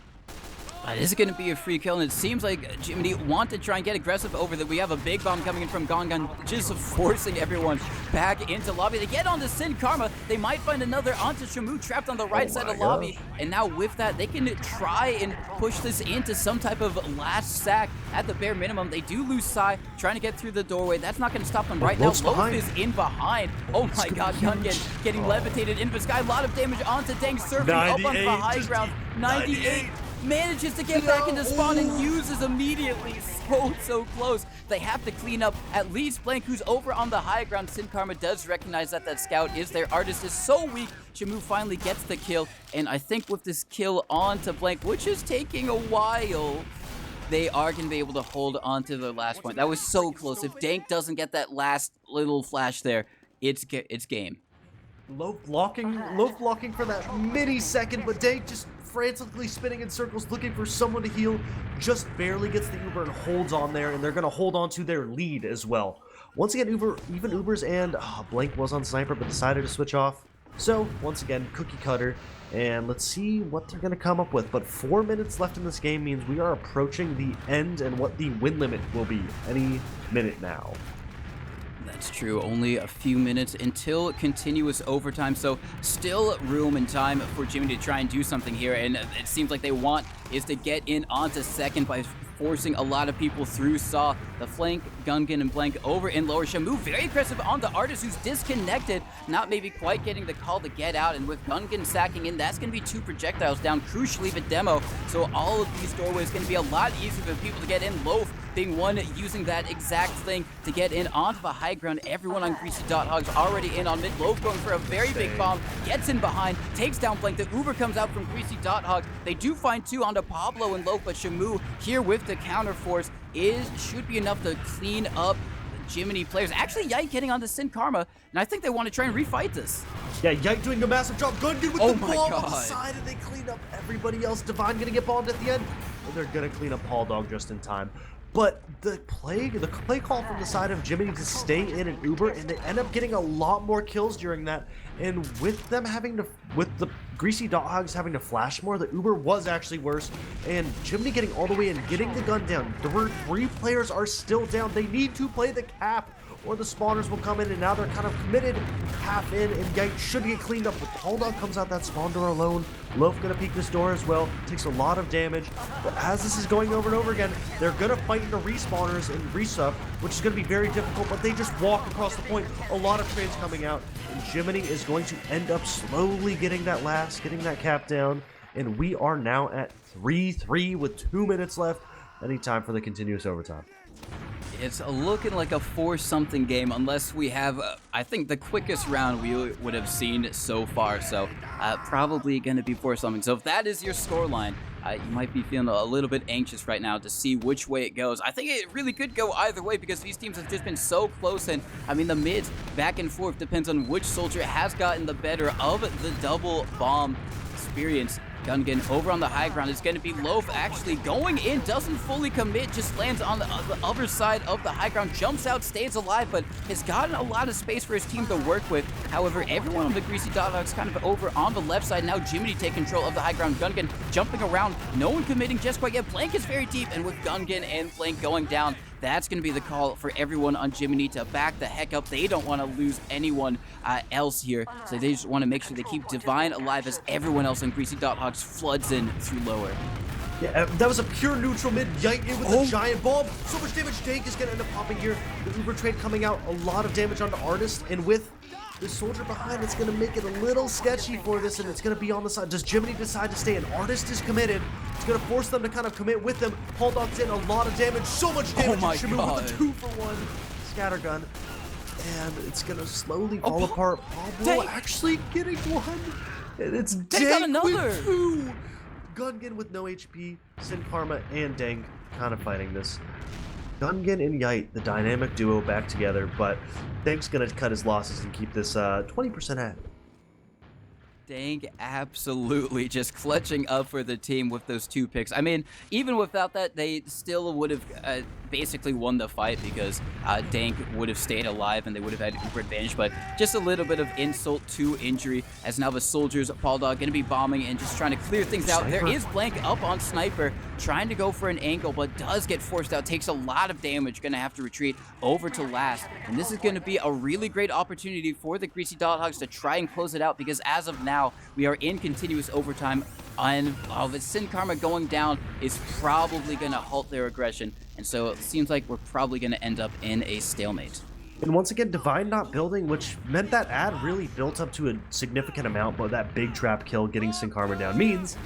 This is going to be a free kill, and it seems like Jiminy want to try and get aggressive over that. We have a big bomb coming in from Gongon, just forcing everyone back into lobby. They get onto Sin Karma. They might find another onto Shamu, trapped on the right side of lobby. And now with that, they can try and push this into some type of last sack at the bare minimum. They do lose Sai, trying to get through the doorway. That's not going to stop them right now. Loaf is in behind. Oh my god, Gungan getting levitated into the sky. A lot of damage onto Dang, surfing up on the high ground. 98. Manages to get back into spawn and uses immediately. So close. They have to clean up at least Blank, who's over on the high ground. Sin Karma does recognize that scout is there. Artist is so weak. Shamu finally gets the kill, and I think with this kill onto Blank, which is taking a while, they are going to be able to hold on to the last point. That was so close. If Dank doesn't get that last little flash there, it's game. Loaf blocking for that mini second, but Dank just frantically spinning in circles, looking for someone to heal, just barely gets the Uber and holds on there, and they're going to hold on to their lead as well. Once again, even Ubers, and Blank was on Sniper, but decided to switch off. So, once again, cookie cutter, and let's see what they're going to come up with. But 4 minutes left in this game means we are approaching the end and what the win limit will be any minute now. That's true. Only a few minutes until continuous overtime, so still room and time for Jimmy to try and do something here, and it seems like they want is to get in onto second by forcing a lot of people through. Saw the flank, Gungan and Blank over in lower. Shamu very aggressive on the Artist, who's disconnected, not maybe quite getting the call to get out, and with Gungan sacking in, that's going to be 2 projectiles down, crucially the demo, so all of these doorways going to be a lot easier for people to get in. Loaf being one using that exact thing to get in onto the high ground. Everyone on Greasy Dothogs already in on mid. Loaf going for a very big bomb, gets in behind, takes down Blank. The Uber comes out from Greasy Dothogs. They do find 2 onto Pablo and Loaf, but Shamu here with the counter force should be enough to clean up Jiminy players. Actually, Yike getting onto Sin Karma, and I think they want to try and refight this. Yeah, Yike doing a massive job. Gungan with the bomb on the side, and they clean up everybody else. Divine gonna get bombed at the end, and they're gonna clean up Paul Dog just in time. But the play call from the side of Jiminy to stay in an Uber, and they end up getting a lot more kills during that. And with them with the Greasy Dothogs having to flash more, the Uber was actually worse. And Jiminy getting all the way in, getting the gun down. There were 3 players are still down. They need to play the cap, or the spawners will come in, and now they're kind of committed half in, and Yike should get cleaned up. But Paul Dog comes out that spawn door alone. Loaf gonna peek this door as well, takes a lot of damage. But as this is going over and over again, they're gonna fight into respawners and resub, which is gonna be very difficult, but they just walk across the point. A lot of trades coming out, and Jiminy is going to end up slowly getting that cap down, and we are now at 3-3 with 2 minutes left. Any time for the continuous overtime. It's looking like a 4-something game, unless we have, I think, the quickest round we would have seen so far. So probably going to be 4-something. So if that is your scoreline, you might be feeling a little bit anxious right now to see which way it goes. I think it really could go either way because these teams have just been so close. And I mean, the mids back and forth depends on which soldier has gotten the better of the double bomb experience. Gungan over on the high ground. It's going to be Loaf actually going in, doesn't fully commit, just lands on the other side of the high ground, jumps out, stays alive, but has gotten a lot of space for his team to work with. However, everyone on the Greasy Dothogs kind of over on the left side. Now Jiminy take control of the high ground. Gungan jumping around, no one committing just quite yet. Blank is very deep, and with Gungan and Blank going down, that's going to be the call for everyone on Jiminy to back the heck up. They don't want to lose anyone else here, so they just want to make sure they keep Divine alive as everyone else on Greasy Dothogs floods in through lower. Yeah, that was a pure neutral mid. Yike in with a giant bomb. So much damage. Dank is going to end up popping here. The Uber trade coming out. A lot of damage onto Artist, and with the soldier behind, it's going to make it a little sketchy for this, and it's going to be on the side. Does Jiminy decide to stay? An Artist is committed. It's going to force them to kind of commit with them. Paul Dog's in a lot of damage. So much damage. Oh my Shamu God. with a 2-for-1 scattergun. And it's going to slowly fall apart. Pablo actually getting one. And it's Dank with 2. Gungan with no HP. Sin Karma and Dank kind of fighting this. Gungan and Yite, the dynamic duo, back together, but Dank's going to cut his losses and keep this 20% at. Dank absolutely just clutching up for the team with those 2 picks. I mean, even without that, they still would have basically won the fight because Dank would have stayed alive and they would have had Uber advantage, but just a little bit of insult to injury as now the soldiers, Paul Dog, going to be bombing and just trying to clear things out. There is Blank up on Sniper, trying to go for an angle, but does get forced out, takes a lot of damage, going to have to retreat over to last. And this is going to be a really great opportunity for the Greasy Dothogs to try and close it out because as of now, we are in continuous overtime, and the Sin Karma going down is probably going to halt their aggression, and so it seems like we're probably going to end up in a stalemate. And once again, Divine not building, which meant that ad really built up to a significant amount, but that big trap kill getting Sin Karma down means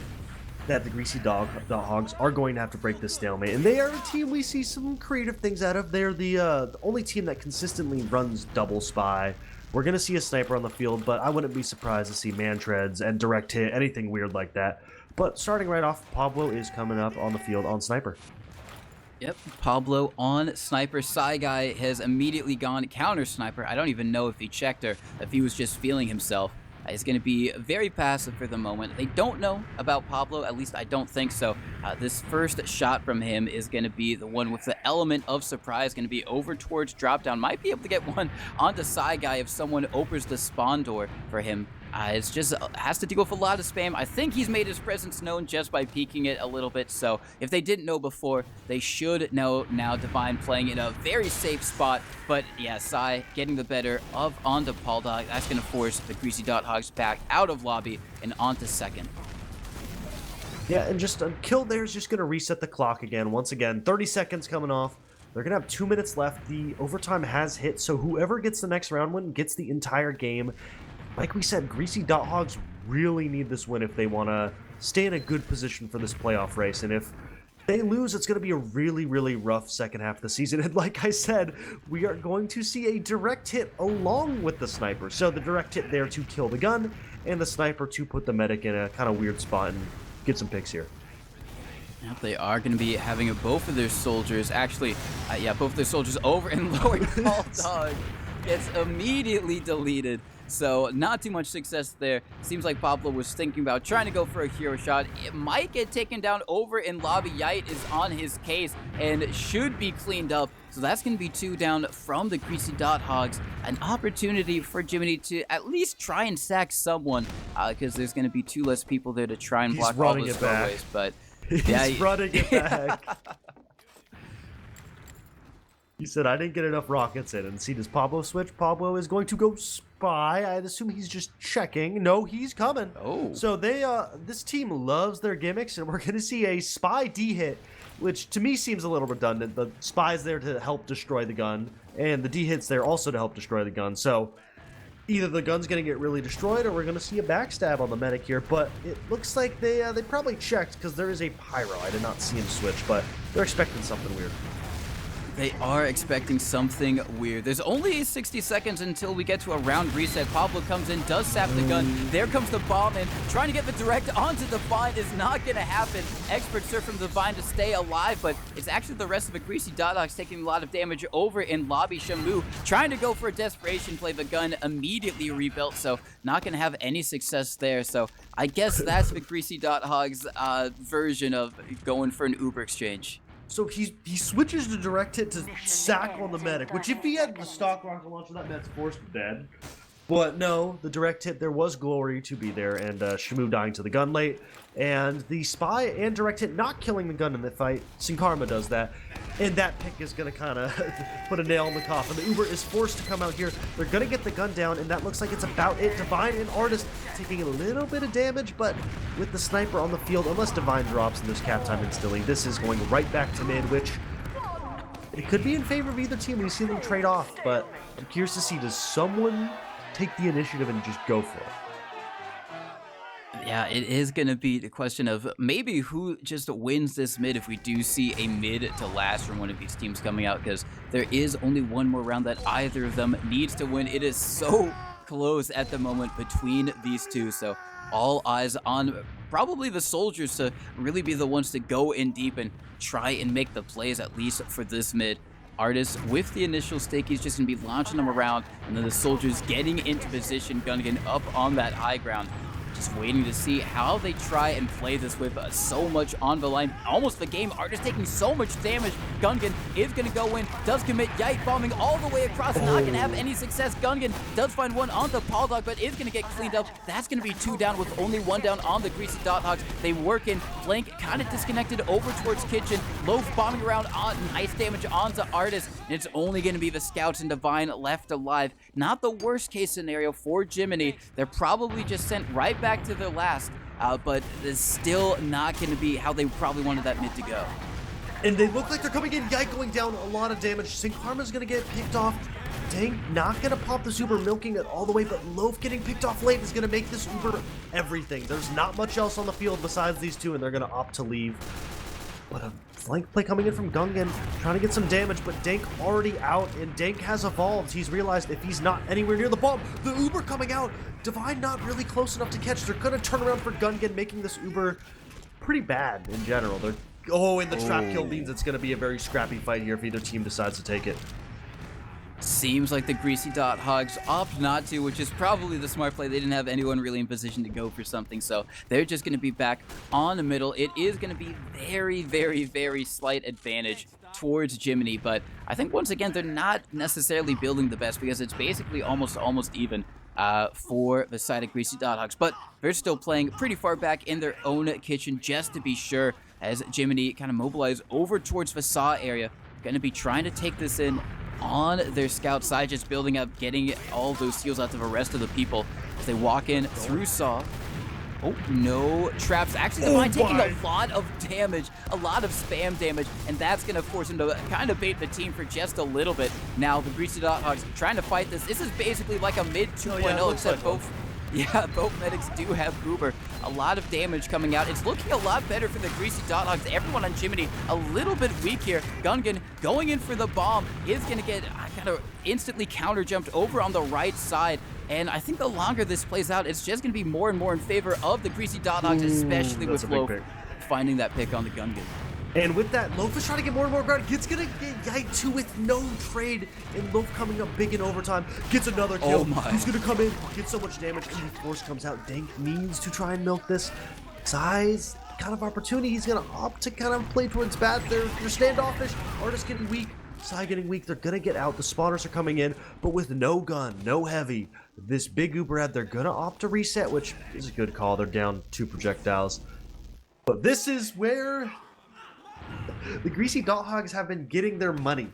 that the Greasy Dothogs are going to have to break this stalemate. And they are a team we see some creative things out of. They're the only team that consistently runs double spy. We're going to see a sniper on the field, but I wouldn't be surprised to see man treads and direct hit, anything weird like that. But starting right off, Pablo is coming up on the field on sniper. Yep, Pablo on sniper. Psy Guy has immediately gone counter sniper. I don't even know if he checked or if he was just feeling himself. He's going to be very passive for the moment. They don't know about Pablo, at least I don't think so. This first shot from him is going to be the one with the element of surprise, going to be over towards drop down. Might be able to get one onto Psy Guy if someone opens the spawn door for him. It's just has to deal with a lot of spam. I think he's made his presence known just by peeking it a little bit. So if they didn't know before, they should know now. Divine playing in a very safe spot. But yeah, Psy getting the better of onto Paul Dog. That's going to force the Greasy Dothogs back out of lobby and onto second. Yeah, and just a kill there is just going to reset the clock again. Once again, 30 seconds coming off. They're going to have 2 minutes left. The overtime has hit, so whoever gets the next round win gets the entire game. Like we said, Greasy Dothogs really need this win if they want to stay in a good position for this playoff race. And if they lose, it's going to be a really, really rough second half of the season. And like I said, we are going to see a direct hit along with the sniper. So the direct hit there to kill the gun, and the sniper to put the medic in a kind of weird spot and get some picks here. Yep, they are going to be having both of their soldiers, actually, both of their soldiers over and lower. Dothogs gets immediately deleted. So not too much success there. Seems like Pablo was thinking about trying to go for a hero shot. It might get taken down over in lobby. Yite is on his case and should be cleaned up. So that's going to be 2 down from the Greasy Dothogs. An opportunity for Jiminy to at least try and sack someone, because there's going to be 2 less people there to try and block all those throwaways. But he's running it back. He said, I didn't get enough rockets in. And see, does Pablo switch? Pablo is going to go spy. I'd assume he's just checking. No, he's coming. Oh. So this team loves their gimmicks, and we're going to see a spy D hit, which to me seems a little redundant. The spy's there to help destroy the gun, and the D hit's there also to help destroy the gun. So either the gun's going to get really destroyed, or we're going to see a backstab on the medic here. But it looks like they probably checked, because there is a pyro. I did not see him switch, but they're expecting something weird. They are expecting something weird. There's only 60 seconds until we get to a round reset. Pablo comes in, does sap the gun. There comes the bomb in. Trying to get the direct onto Divine is not going to happen. Expert surf from Divine to stay alive, but it's actually the rest of the Greasy Dothogs taking a lot of damage over in lobby. Shamu trying to go for a desperation play. The gun immediately rebuilt, so not going to have any success there. So I guess that's the Greasy Dothogs version of going for an Uber exchange. So he switches to direct hit to sack on the medic, which if he had the stock rocket launcher, that med's forced dead. But no, the direct hit, there was glory to be there, and Shamu dying to the gun late. And the spy and direct hit not killing the gun in the fight. Sin Karma does that. And that pick is going to kind of put a nail in the coffin. The Uber is forced to come out here. They're going to get the gun down, and that looks like it's about it. Divine and Artist taking a little bit of damage, but with the sniper on the field, unless Divine drops and there's cap time instilling, this is going right back to mid, which it could be in favor of either team. We see them trade off, but I'm curious to see, does someone take the initiative and just go for it? Yeah, it is going to be the question of maybe who just wins this mid if we do see a mid to last from one of these teams coming out, because there is only one more round that either of them needs to win. It is so close at the moment between these two, so all eyes on probably the soldiers to really be the ones to go in deep and try and make the plays, at least for this mid. Artist with the initial stake, he's just going to be launching them around, and then the soldiers getting into position, Gungan up on that high ground. Just waiting to see how they try and play this with so much on the line. Almost the game. Artist taking so much damage. Gungan is going to go in. Does commit. Yite bombing all the way across. Not going to have any success. Gungan does find one on the Paldog, but is going to get cleaned up. That's going to be 2 down with only 1 down on the Greasy Dothogs. They work in. Blank kind of disconnected over towards Kitchen. Loaf bombing around on. Nice damage onto Artist. And it's only going to be the Scouts and Divine left alive. Not the worst case scenario for Jiminy. They're probably just sent right back to their last, but it's still not going to be how they probably wanted that mid to go. And they look like they're coming in. Yike going down, a lot of damage. Sin Karma's going to get picked off. Dang, not going to pop this Uber, milking it all the way, but Loaf getting picked off late is going to make this Uber everything. There's not much else on the field besides these two, and they're going to opt to leave. What a flank play coming in from Gungan, trying to get some damage, but Dank already out, and Dank has evolved. He's realized if he's not anywhere near the bomb, the Uber coming out, Divine not really close enough to catch. They're going to turn around for Gungan, making this Uber pretty bad in general. They're and the trap kill means it's going to be a very scrappy fight here if either team decides to take it. Seems like the Greasy Dothogs opt not to, which is probably the smart play. They didn't have anyone really in position to go for something, so they're just going to be back on the middle. It is going to be very, very, very slight advantage towards Jiminy, but I think once again they're not necessarily building the best, because it's basically almost even for the side of Greasy Dothogs, but they're still playing pretty far back in their own kitchen just to be sure, as Jiminy kind of mobilize over towards the Saw area. Going to be trying to take this in on their scout side, just building up, getting all those heals out to the rest of the people as they walk in through Saw. Oh, no traps. Actually, Divine taking a lot of damage, a lot of spam damage, and that's going to force him to kind of bait the team for just a little bit. Now, the Greasy Dothogs trying to fight this. This is basically like a mid 2.0, except both medics do have Uber. A lot of damage coming out. It's looking a lot better for the Greasy Dothogs. Everyone on Jiminy a little bit weak here. Gungan going in for the bomb is going to get kind of instantly counter jumped over on the right side. And I think the longer this plays out, it's just going to be more and more in favor of the Greasy Dothogs, especially with Loaf finding that pick on the Gungan. And with that, Loaf is trying to get more and more ground. Gonna get Yite 2 with no trade. And Loaf coming up big in overtime. Gets another kill. Oh my. He's gonna come in, get so much damage, and the force comes out. Dank needs to try and milk this size kind of opportunity. He's gonna opt to kind of play towards bad. They're standoffish. Artist getting weak. Sai getting weak. They're gonna get out. The spawners are coming in, but with no gun, no heavy. This big Uberhead, they're gonna opt to reset, which is a good call. They're down 2 projectiles. But this is where the Greasy Dothogs have been getting their money.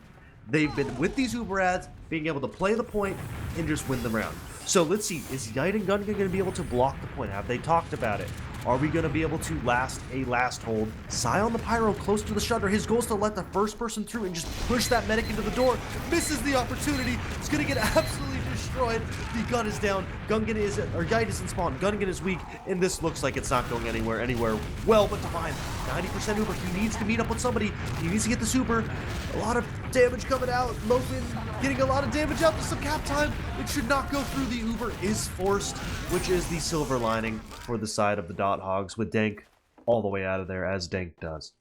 They've been with these Uber ads, being able to play the point and just win the round. So let's see, is Yite and Gungan going to be able to block the point? Have they talked about it? Are we going to be able to last a last hold? Sai on the Pyro close to the shutter. His goal is to let the first person through and just push that medic into the door. Misses the opportunity. It's going to get absolutely destroyed. The gun is down. Gungan is, or Yite is in spawn. Gungan is weak, and this looks like it's not going anywhere well, but Divine, 90% Uber. He needs to meet up with somebody. He needs to get the super. A lot of damage coming out. Loafin getting a lot of damage out to some cap time. It should not go through. The Uber is forced, which is the silver lining for the side of the Dothogs, with Dank all the way out of there, as Dank does.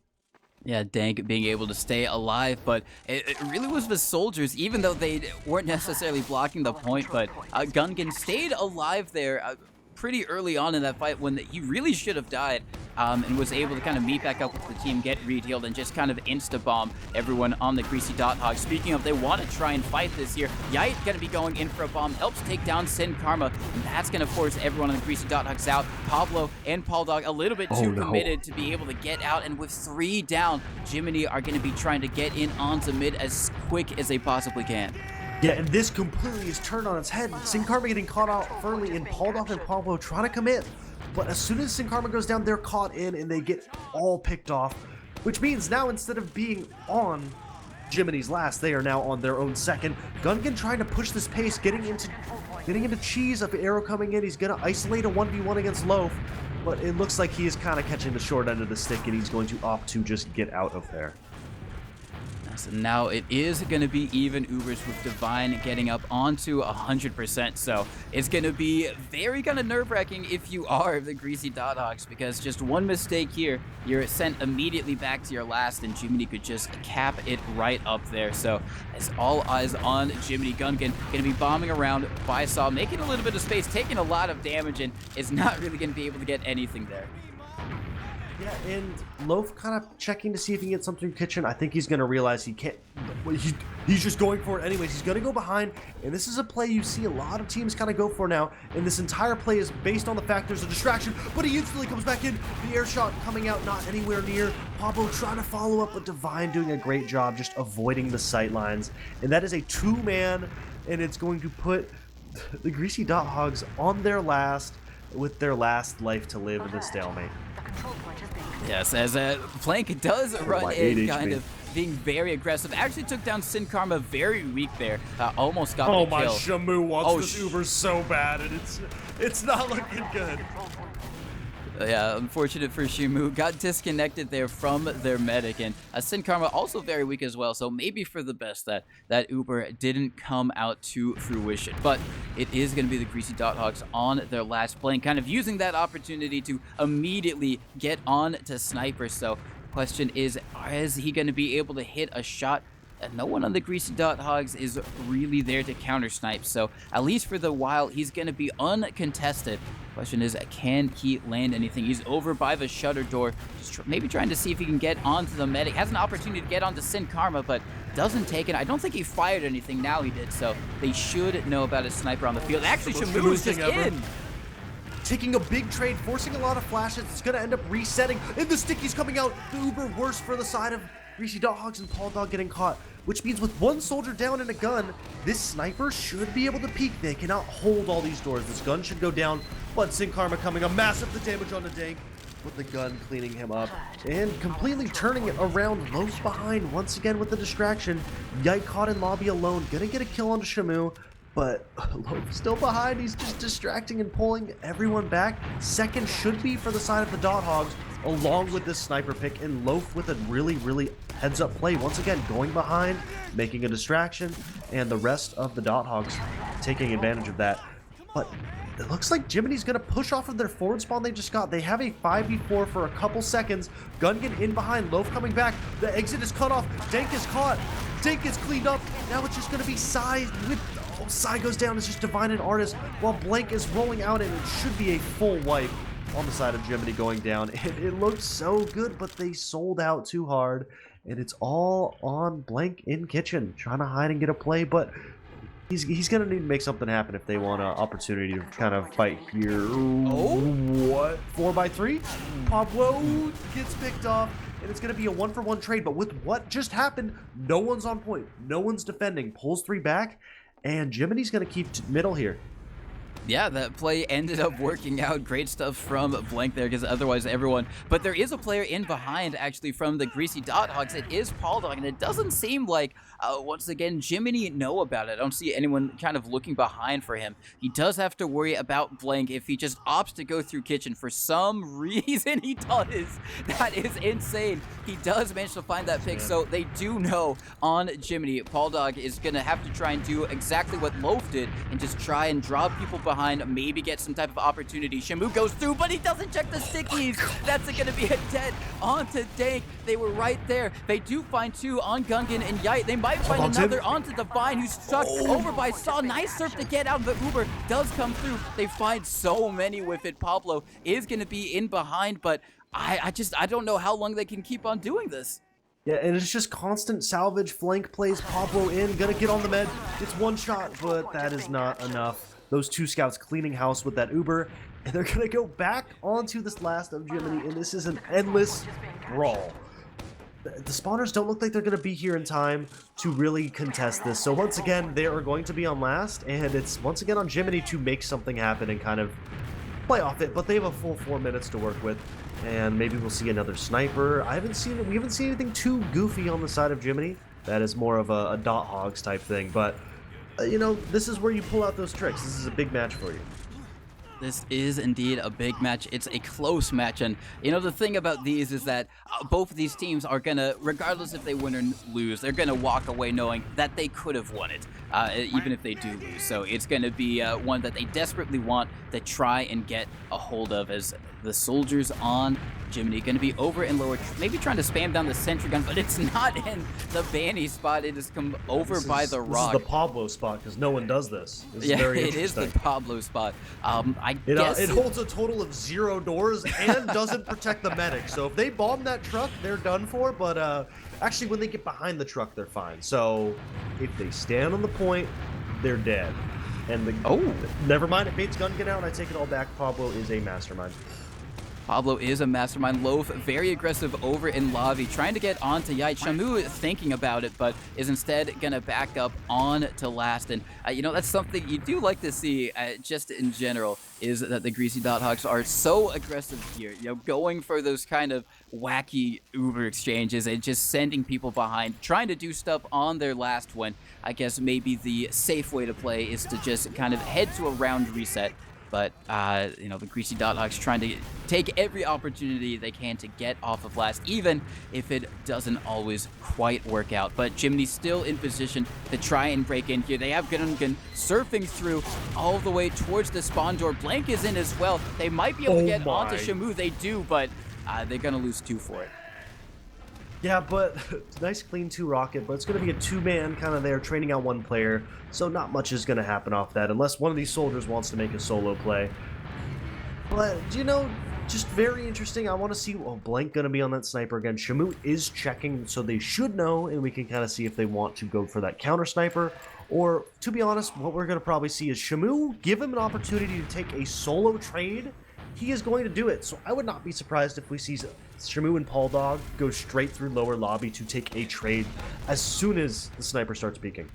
Yeah, Dank being able to stay alive, but it really was the soldiers, even though they weren't necessarily blocking the point, but Gungan stayed alive there pretty early on in that fight when he really should have died, and was able to kind of meet back up with the team, get re-healed, and just kind of insta-bomb everyone on the Greasy Dothogs. Speaking of, they want to try and fight this here. Yite going to be going in for a bomb, helps take down Sin Karma, and that's going to force everyone on the Greasy Dothogs out. Pablo and Paul Dog a little bit too committed to be able to get out, and with 3 down, Jiminy are going to be trying to get in onto mid as quick as they possibly can. Yeah, and this completely is turned on its head. Sin Karma getting caught out firmly, and Paul and Pablo trying to come in. But as soon as Sin Karma goes down, they're caught in, and they get all picked off. Which means now, instead of being on Jiminy's last, they are now on their own second. Gungan trying to push this pace, getting into cheese. Of Arrow coming in, he's going to isolate a 1v1 against Loaf. But it looks like he is kind of catching the short end of the stick, and he's going to opt to just get out of there. So now it is going to be even Ubers, with Divine getting up onto 100%. So it's going to be very kind of nerve-wracking if you are the Greasy Dothogs, because just one mistake here, you're sent immediately back to your last, and Jiminy could just cap it right up there. So it's all eyes on Jiminy. Gungan going to be bombing around by Saw, making a little bit of space, taking a lot of damage, and is not really going to be able to get anything there. Yeah, and Loaf kind of checking to see if he can get something kitchen. I think he's going to realize he can't. He's just going for it anyways. He's going to go behind, and this is a play you see a lot of teams kind of go for now. And this entire play is based on the fact there's a distraction, but he instantly comes back in. The air shot coming out, not anywhere near. Pablo trying to follow up, but Divine doing a great job just avoiding the sight lines. And that is a 2-man, and it's going to put the Greasy Dothogs on their last, with their last life to live in the stalemate. Yes, as Plank does run in, kind of being very aggressive. Actually took down Sin Karma very weak there. Almost got the kill. Oh my, Shamu wants this Uber so bad, and it's not looking good. Yeah, unfortunate for Shimu. Got disconnected there from their medic, and Sin Karma also very weak as well, so maybe for the best that Uber didn't come out to fruition. But it is going to be the Greasy Dothogs on their last play, kind of using that opportunity to immediately get on to Sniper. So question is he going to be able to hit a shot? And no one on the Greasy Dothogs is really there to counter snipe, so at least for the while, he's going to be uncontested. Question is, can he land anything? He's over by the shutter door, just maybe trying to see if he can get onto the medic. Has an opportunity to get onto Sin Karma, but doesn't take it. I don't think he fired anything. Now he did, so they should know about his sniper on the field. Actually, Shamu's just in. Taking a big trade, forcing a lot of flashes. It's going to end up resetting, and the sticky's coming out. The Uber worse for the side of Greasy Dothogs and Paul Dog getting caught, which means with one soldier down and a gun, this sniper should be able to peek. They cannot hold all these doors. This gun should go down, but Sin Karma coming up, massive the damage on the Dank, with the gun cleaning him up and completely turning it around. Loaf behind once again with the distraction. Yike caught in lobby alone, gonna get a kill onto Shamu, but Loaf still behind. He's just distracting and pulling everyone back. Second should be for the side of the Dothogs, along with this sniper pick, and Loaf with a really heads up play once again, going behind, making a distraction, and the rest of the Dothogs taking advantage of that. But it looks like Jiminy's gonna push off of their forward spawn they just got. They have a 5v4 for a couple seconds. Gungan in behind, Loaf coming back. The exit is cut off. Dank is caught. Dank is cleaned up. Now it's just gonna be Psy with Psy goes down. It's just Divine and Artist while Blank is rolling out, and it should be a full wipe on the side of Jiminy going down. It looked so good, but they sold out too hard, and it's all on Blank in kitchen, trying to hide and get a play, but he's gonna need to make something happen if they want an opportunity to kind of fight here. Oh, what? 4x3? Pablo gets picked off, and it's gonna be a 1-for-1 trade, but with what just happened, no one's on point, no one's defending. Pulls 3 back, and Jiminy's gonna keep middle here. Yeah, that play ended up working out. Great stuff from Blank there, because otherwise everyone... But there is a player in behind, actually, from the Greasy Dothogs. It is Paul Dog, and it doesn't seem like, once again, Jiminy know about it. I don't see anyone kind of looking behind for him. He does have to worry about Blank if he just opts to go through kitchen. For some reason, he does. That is insane. He does manage to find that pick, so they do know on Jiminy. Paul Dog is going to have to try and do exactly what Loaf did and just try and draw people behind, maybe get some type of opportunity. Shamu goes through, but he doesn't check the stickies. That's going to be a dead onto Dank. They were right there. They do find 2 on Gungan and Yite. They might find another onto Divine, who's stuck over by Saw. Nice surf to get out, but Uber does come through. They find so many with it. Pablo is going to be in behind, but I don't know how long they can keep on doing this. Yeah, and it's just constant salvage, flank plays, Pablo in, gonna get on the med. It's one shot, but that is not enough. Those 2 scouts cleaning house with that Uber, and they're gonna go back onto this last of Jiminy, and this is an endless brawl. The spawners don't look like they're gonna be here in time to really contest this, so once again, they are going to be on last, and it's once again on Jiminy to make something happen and kind of play off it, but they have a full 4 minutes to work with. And maybe we'll see another sniper. We haven't seen anything too goofy on the side of Jiminy. That is more of a Dothogs type thing. But, you know, this is where you pull out those tricks. This is a big match for you. This is indeed a big match. It's a close match, and you know the thing about these is that both of these teams are gonna, regardless if they win or lose, they're gonna walk away knowing that they could have won it, even if they do lose. So it's gonna be one that they desperately want to try and get a hold of, as the soldiers on Jiminy gonna be over and lower, maybe trying to spam down the sentry gun, but it's not in the Banny spot. It has come over by the rock. This is the Pablo spot, because no one does this. Yeah, it is the Pablo spot. I guess it holds a total of 0 doors and doesn't protect the medic. So if they bomb that truck, they're done for. But actually, when they get behind the truck, they're fine. So if they stand on the point, they're dead. And never mind, it baits gun get out. I take it all back. Pablo is a mastermind. Pablo is a mastermind. Loaf, very aggressive over in lobby, trying to get onto Yite. Shamu thinking about it, but is instead going to back up on to last. And, you know, that's something you do like to see, just in general, is that the Greasy Dothogs are so aggressive here, you know, going for those kind of wacky Uber exchanges and just sending people behind, trying to do stuff on their last one. I guess maybe the safe way to play is to just kind of head to a round reset. But, you know, the Greasy Dothogs trying to take every opportunity they can to get off of last, even if it doesn't always quite work out. But Jiminy's still in position to try and break in here. They have Gungan surfing through all the way towards the spawn door. Blank is in as well. They might be able to get onto Shamu. They do, but they're going to lose 2 for it. Yeah, but nice clean 2 rocket, but it's going to be a 2-man kind of there training out 1 player, so not much is going to happen off that unless one of these soldiers wants to make a solo play. But, you know, just very interesting. I want to see, Blank going to be on that sniper again. Shamu is checking, so they should know, and we can kind of see if they want to go for that counter sniper. Or, to be honest, what we're going to probably see is Shamu give him an opportunity to take a solo trade he is going to do it. So I would not be surprised if we see Shamu and Paul Dog go straight through lower lobby to take a trade as soon as the sniper starts peeking.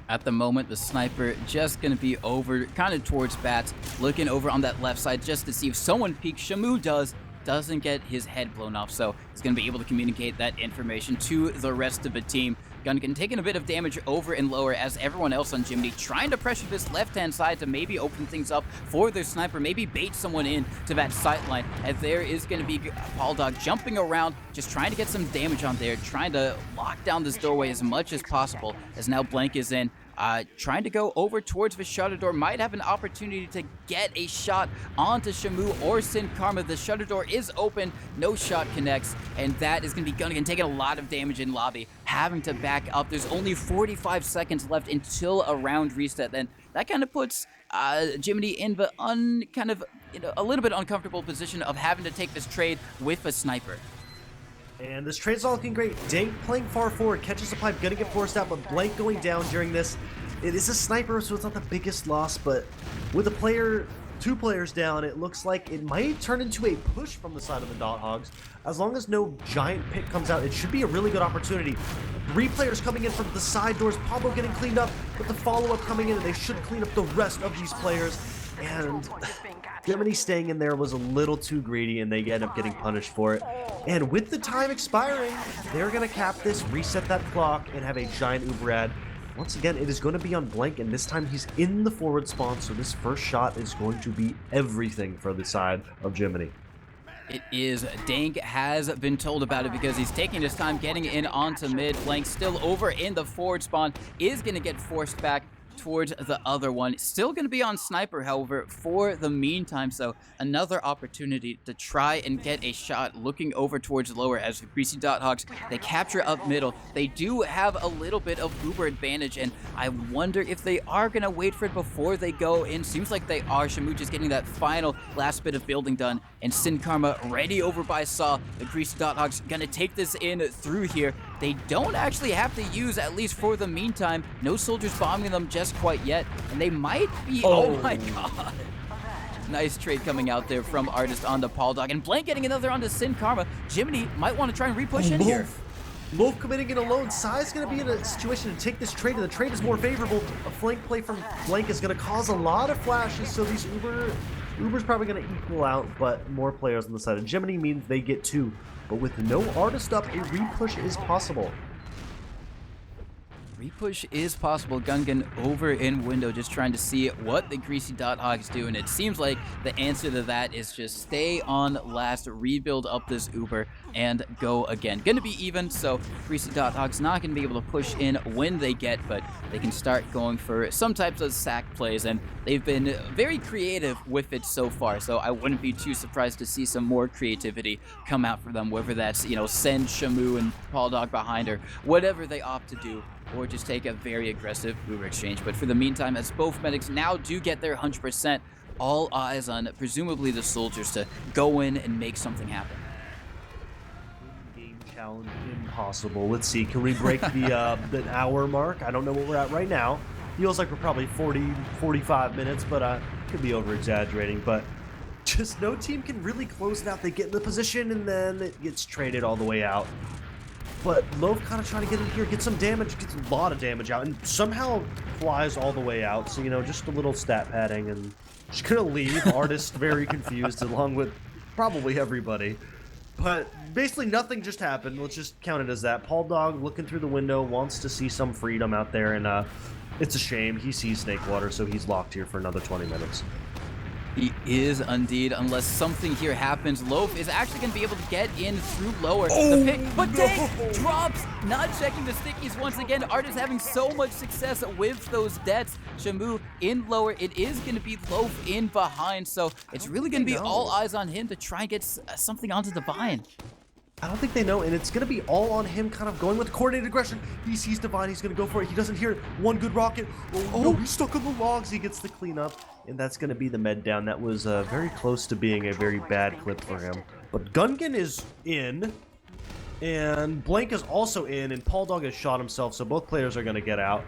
At the moment, the sniper just going to be over kind of towards bats, looking over on that left side just to see if someone peeks. Shamu doesn't get his head blown off, so he's going to be able to communicate that information to the rest of the team. Gungan taking a bit of damage over and lower as everyone else on Jiminy trying to pressure this left-hand side to maybe open things up for their sniper, maybe bait someone in to that sideline. And there is going to be Paul Dog jumping around, just trying to get some damage on there, trying to lock down this doorway as much as possible, as now Blank is in. Trying to go over towards the shutter door, might have an opportunity to get a shot onto Shamu or Sin Karma. The shutter door is open, no shot connects, and that is going to be Gungan taking a lot of damage in lobby, having to back up. There's only 45 seconds left until a round reset. Then that kind of puts Jiminy in the a little bit uncomfortable position of having to take this trade with a sniper. And this trade's all looking great. Dank playing far forward, catches the pipe, gonna get forced out, but Blank going down during this. It is a sniper, so it's not the biggest loss, but with two players down, it looks like it might turn into a push from the side of the Dothogs. As long as no giant pick comes out, it should be a really good opportunity. 3 players coming in from the side doors, Pablo getting cleaned up, but the follow-up coming in, and they should clean up the rest of these players. And Jiminy staying in there was a little too greedy, and they end up getting punished for it. And with the time expiring, they're going to cap this, reset that clock, and have a giant Uberad. Once again, it is going to be on Blank, and this time he's in the forward spawn, so this first shot is going to be everything for the side of Jiminy. It is. Dank has been told about it because he's taking his time getting in onto mid. Blank still over in the forward spawn, is going to get forced back towards the other one. Still going to be on sniper, however, for the meantime, so another opportunity to try and get a shot looking over towards lower as the Greasy Dothogs, they capture up middle. They do have a little bit of Uber advantage, and I wonder if they are going to wait for it before they go in. Seems like they are. Shamu just getting that final last bit of building done, and Sin Karma ready over by Saw. The Greasy Dothogs going to take this in through here. They don't actually have to use, at least for the meantime, no soldiers bombing them just quite yet, and they might be. Oh my god, nice trade coming out there from Artist onto Paul Dog, and Blank getting another onto Sin Karma. Jiminy might want to try and repush in here. Loaf committing it alone. Sai's going to be in a situation to take this trade, and the trade is more favorable. A flank play from Blank is going to cause a lot of flashes, so these Uber's probably going to equal out, but more players on the side of Jiminy means they get 2. But with no Artist up, a repush is possible. Repush is possible. Gungan over in window, just trying to see what the Greasy Dothogs do, and it seems like the answer to that is just stay on last, rebuild up this Uber, and go again. Gonna be even, so Greasy Dothogs not gonna be able to push in when they get, but they can start going for some types of sack plays, and they've been very creative with it so far, so I wouldn't be too surprised to see some more creativity come out for them, whether that's, send Shamu and Paul Dog behind, or whatever they opt to do, or just take a very aggressive Uber exchange. But for the meantime, as both medics now do get their 100%, all eyes on presumably the soldiers to go in and make something happen. Game challenge impossible. Let's see, can we break the hour mark? I don't know what we're at right now. Feels like we're probably 45 minutes, but could be over exaggerating. But just no team can really close it out. They get in the position and then it gets traded all the way out. But Loaf kind of trying to get in here, get some damage, gets a lot of damage out, and somehow flies all the way out. So, just a little stat padding, and just gonna leave. Artist very confused, along with probably everybody. But basically nothing just happened. Let's just count it as that. Paul Dog looking through the window, wants to see some freedom out there, and it's a shame. He sees Snakewater, so he's locked here for another 20 minutes. He is indeed, unless something here happens. Loaf is actually going to be able to get in through lower. The pick, but Dank drops, not checking the stickies once again. Artist having so much success with those deaths. Shamu in lower. It is going to be Loaf in behind, so it's really going to be all eyes on him to try and get something onto Divine. I don't think they know, and it's going to be all on him kind of going with coordinated aggression. He sees Divine, he's going to go for it. He doesn't hear it. One good rocket. Oh, no, he's stuck on the logs. He gets the cleanup, and that's going to be the med down. That was very close to being a very bad clip for him. But Gungan is in, and Blank is also in, and Paul Dog has shot himself, so both players are going to get out.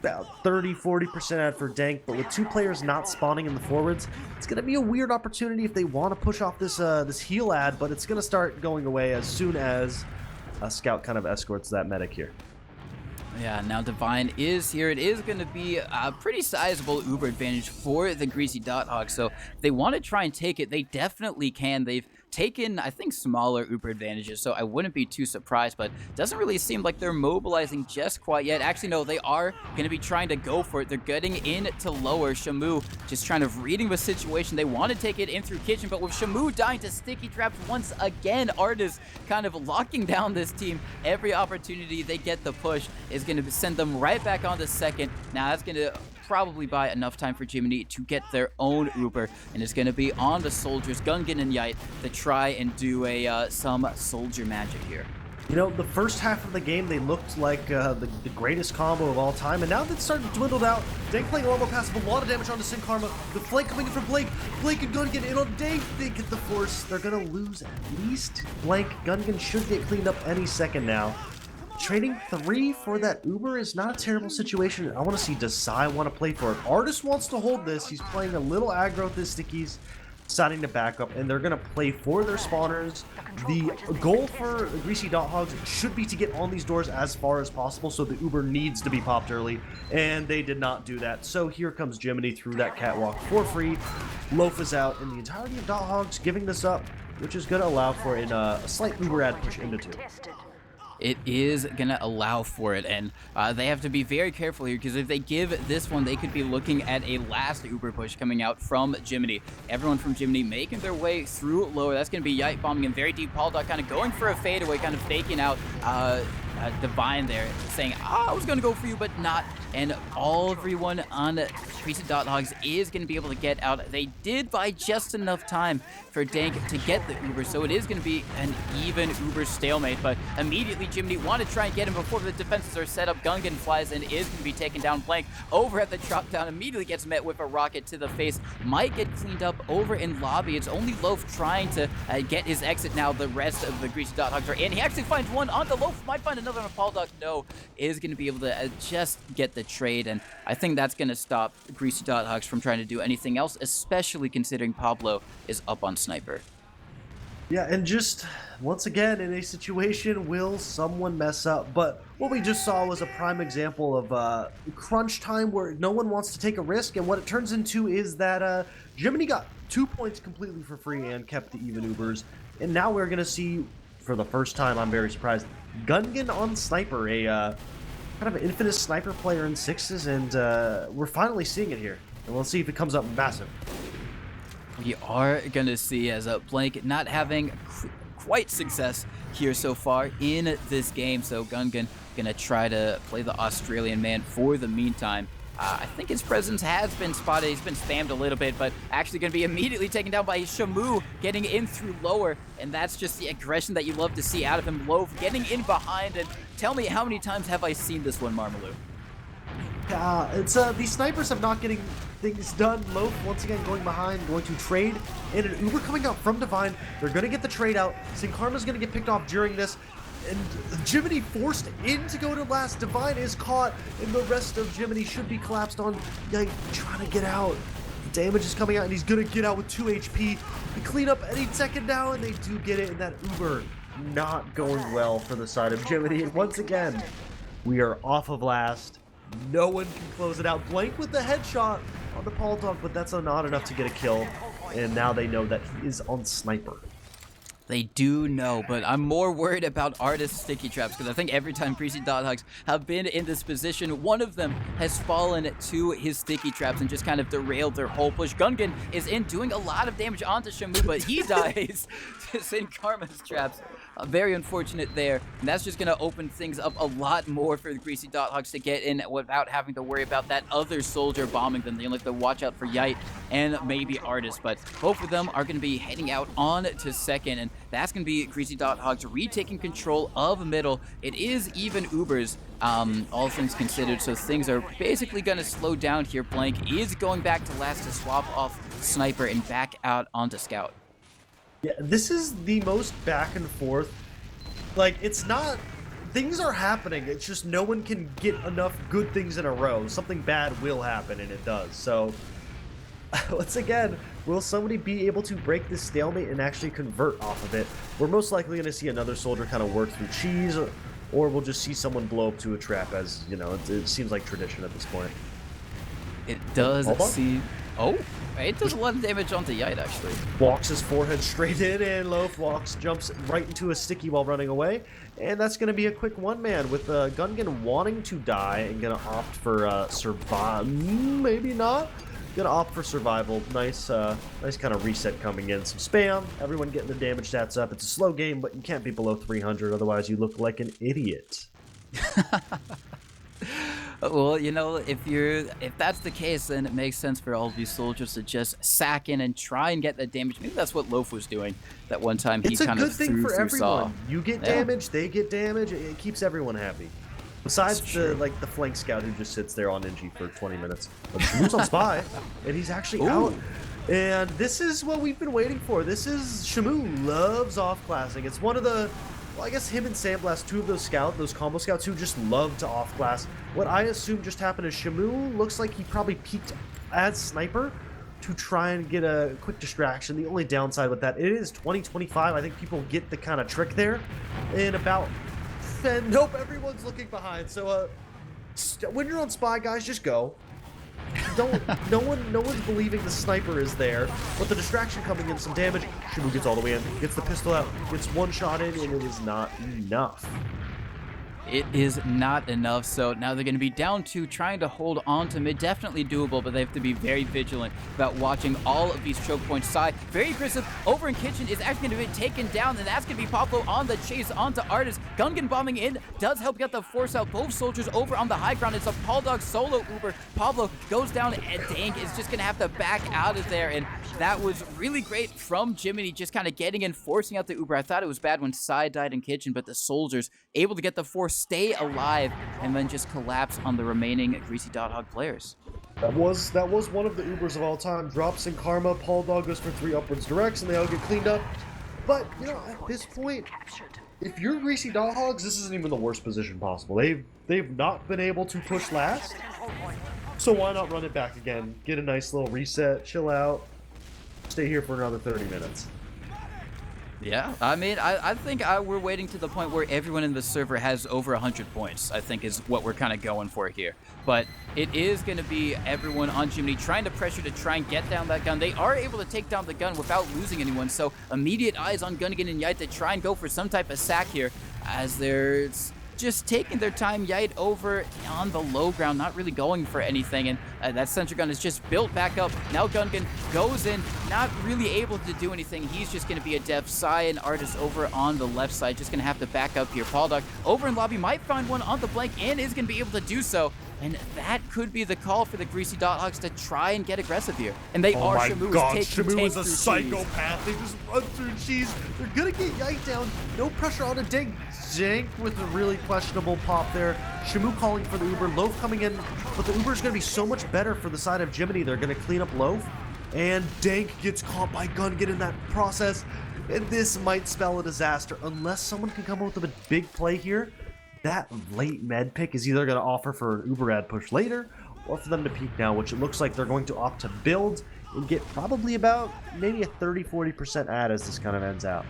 about 30-40% ad for Dank, but with 2 players not spawning in the forwards, it's going to be a weird opportunity if they want to push off this this heal ad, but it's going to start going away as soon as a Scout kind of escorts that medic here. Yeah, now Divine is here. It is going to be a pretty sizable Uber advantage for the Greasy Dothogs, so if they want to try and take it, they definitely can. They've taken, I think, smaller Uber advantages, so I wouldn't be too surprised, but it doesn't really seem like they're mobilizing just quite yet. Actually, no, they are going to be trying to go for it. They're getting in to lower. Shamu just trying to reading the situation. They want to take it in through Kitchen, but with Shamu dying to sticky traps once again, Artis kind of locking down this team. Every opportunity they get the push is going to send them right back on the second. Now that's going to probably buy enough time for Jiminy to get their own Uber, and it's going to be on the soldiers, Gungan and Yite, to try and do a some soldier magic here. You know, the first half of the game, they looked like the greatest combo of all time, and now they've started to dwindle out. Dank playing a lot more passive, a lot of damage onto Sin Karma. The flank coming in from Blake. Blake and Gungan in on Dank. They get the force. They're going to lose at least. Blank, Gungan should get cleaned up any second now. Trading 3 for that Uber is not a terrible situation. I want to see, does Sai want to play for it? Artis wants to hold this. He's playing a little aggro with his stickies, deciding to back up, and they're going to play for their spawners. The goal for the Greasy Dothogs should be to get on these doors as far as possible, so the Uber needs to be popped early, and they did not do that. So here comes Jiminy through that catwalk for free. Loaf is out, and the entirety of Dothogs giving this up, which is going to allow for a slight Uber ad push into 2. It is going to allow for it, and they have to be very careful here, because if they give this one, they could be looking at a last Uber push coming out from Jiminy. Everyone from Jiminy making their way through lower. That's going to be Yite bombing in very deep. Paul Dog kind of going for a fadeaway, kind of faking out Divine there, saying, I was going to go for you, but not. And everyone on Greasy Dothogs is going to be able to get out. They did buy just enough time for Dank to get the Uber, so it is going to be an even Uber stalemate. But immediately, Jiminy want to try and get him before the defenses are set up. Gungan flies and is going to be taken down. Blank over at the drop down, immediately gets met with a rocket to the face. Might get cleaned up over in lobby. It's only Loaf trying to get his exit now. The rest of the Greasy Dothogs are in. He actually finds one on the Loaf. Might find another on Paul Dog. No, is going to be able to just get the trade, and I think that's going to stop Greasy Dothogs from trying to do anything else, especially considering Pablo is up on Sniper. Yeah, and just, once again, in a situation, will someone mess up? But what we just saw was a prime example of crunch time where no one wants to take a risk, and what it turns into is that Jiminy got 2 points completely for free and kept the even Ubers, and now we're going to see, for the first time, I'm very surprised, Gungan on Sniper, a kind of an infamous sniper player in 6s, and we're finally seeing it here. And we'll see if it comes up massive. We are going to see as a Blank not having quite success here so far in this game. So Gungan going to try to play the Australian man for the meantime. I think his presence has been spotted. He's been spammed a little bit, but actually going to be immediately taken down by Shamu, getting in through lower, and that's just the aggression that you love to see out of him. Loaf getting in behind, and tell me, how many times have I seen this one, Marmaloo? It's these snipers have not getting things done. Loaf once again going behind, going to trade, and an Uber coming out from Divine. They're going to get the trade out. Sin Karma's going to get picked off during this. And Jiminy forced in to go to last. Divine is caught, and the rest of Jiminy should be collapsed on. Yeah, trying to get out. Damage is coming out, and he's going to get out with 2 HP. They clean up any second now, and they do get it. And that Uber not going well for the side of Jiminy. And once again, we are off of last. No one can close it out. Blank with the headshot on the Paul Dog, but that's not enough to get a kill. And now they know that he is on Sniper. They do know, but I'm more worried about Artis sticky traps, because I think every time Greasy Dothogs have been in this position, one of them has fallen to his sticky traps and just kind of derailed their whole push. Gungan is in doing a lot of damage onto Shamu, but he dies to Sin Karma's traps. Very unfortunate there, and that's just going to open things up a lot more for the Greasy Dothogs to get in without having to worry about that other soldier bombing them. They only have to watch out for Yite and maybe Artis, but both of them are going to be heading out on to second, and that's going to be Greasy Dothogs retaking control of middle. It is even Ubers, all things considered, so things are basically going to slow down here. Blank is going back to last to swap off Sniper and back out onto Scout. Yeah, this is the most back and forth. Like, it's not things are happening. It's just no one can get enough good things in a row. Something bad will happen, and it does. So, once again, will somebody be able to break this stalemate and actually convert off of it? We're most likely going to see another soldier kind of work through cheese, or we'll just see someone blow up to a trap, as, you know, it seems like tradition at this point. It does seem... Oh, it does a lot of damage onto Yite, actually. Walks his forehead straight in, and Loaf jumps right into a sticky while running away. And that's going to be a quick one-man, with Gungan wanting to die and going to opt for survive. Maybe not. Going to opt for survival. Nice kind of reset coming in. Some spam. Everyone getting the damage stats up. It's a slow game, but you can't be below 300. Otherwise, you look like an idiot. Well, you know, if that's the case, then it makes sense for all of these soldiers to just sack in and try and get that damage. Maybe that's what Loaf was doing that one time. He kind of It's a good thing for everyone. Saw. You get damage, they get damage. It keeps everyone happy. Besides the flank scout who just sits there on Ninja for 20 minutes. But Shamu's on Spy, and he's actually out. And this is what we've been waiting for. This is Shamu loves off-classing. It's one of the... Well, I guess him and Sandblast, two of those combo scouts who just love to off-class. What I assume just happened is Shamu looks like he probably peeked as sniper to try and get a quick distraction. The only downside with that, it is 2025. I think people get the kind of trick there. In about... And nope, everyone's looking behind. So when you're on Spy, guys, just go. No one's believing the sniper is there, but the distraction coming in, some damage. Shamu gets all the way in, gets the pistol out, gets one shot in, and it is not enough. It is not enough, so now they're going to be down to trying to hold on to mid. Definitely doable, but they have to be very vigilant about watching all of these choke points. Side, very aggressive, over in Kitchen is actually going to be taken down, and that's going to be Pablo on the chase onto Artist. Gungan bombing in does help get the force out. Both soldiers over on the high ground. It's a Dog solo Uber. Pablo goes down, and Dank is just going to have to back out of there, and that was really great from Jiminy, just kind of getting in, forcing out the Uber. I thought it was bad when Side died in Kitchen, but the soldiers able to get the force, stay alive, and then just collapse on the remaining Greasy Dothog players. That was one of the Ubers of all time. Drops in Karma, Dog goes for 3 upwards directs, and they all get cleaned up. But, you know, at this point, if you're Greasy Dothogs, this isn't even the worst position possible. They've not been able to push last, so why not run it back again? Get a nice little reset, chill out, stay here for another 30 minutes. Yeah, I mean, I think we're waiting to the point where everyone in the server has over 100 points, I think is what we're kind of going for here. But it is going to be everyone on Jiminy trying to pressure to try and get down that gun. They are able to take down the gun without losing anyone, so immediate eyes on Gungan and Yite to try and go for some type of sack here, as there's just taking their time. Yite over on the low ground, not really going for anything, and that sentry gun is just built back up. Now Gungan goes in, not really able to do anything. He's just going to be a dev. Sai and Artist over on the left side, just going to have to back up here. Dog over in lobby, might find one on the blank, and is going to be able to do so. And that could be the call for the Greasy Dothogs to try and get aggressive here. And they are. Shamu is a psychopath. They just run through cheese. They're gonna get Yite down. No pressure on a Dank. Dank with a really questionable pop there. Shamu calling for the Uber. Loaf coming in, but the Uber is gonna be so much better for the side of Jiminy. They're gonna clean up Loaf, and Dank gets caught by Gungan in that process. And this might spell a disaster unless someone can come up with a big play here. That late med pick is either going to offer for an Uber ad push later, or for them to peek now, which it looks like they're going to opt to build and get probably about maybe a 30-40% ad as this kind of ends out.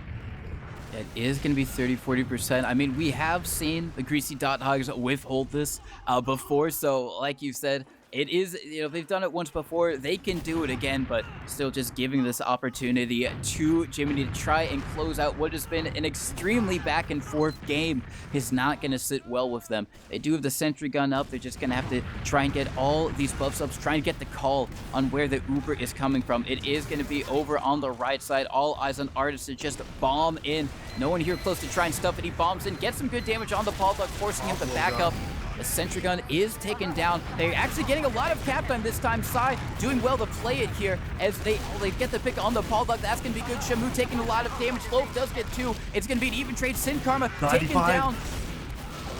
It is going to be 30-40%. I mean, we have seen the Greasy Dothogs withhold this before, so like you said, it is, you know, they've done it once before. They can do it again, but still just giving this opportunity to Jiminy to try and close out what has been an extremely back and forth game is not going to sit well with them. They do have the sentry gun up. They're just going to have to try and get all these buffs up, try and get the call on where the Uber is coming from. It is going to be over on the right side. All eyes on Artist to just bomb in. No one here close to try and stuff it. He bombs in, gets some good damage on the Dog, forcing him to back up. The sentry gun is taken down. They're actually getting a lot of cap time this time. Sai doing well to play it here as they get the pick on the Dog. That's going to be good. Shamu taking a lot of damage. Loaf does get 2. It's going to be an even trade. Sin Karma 95. taken down.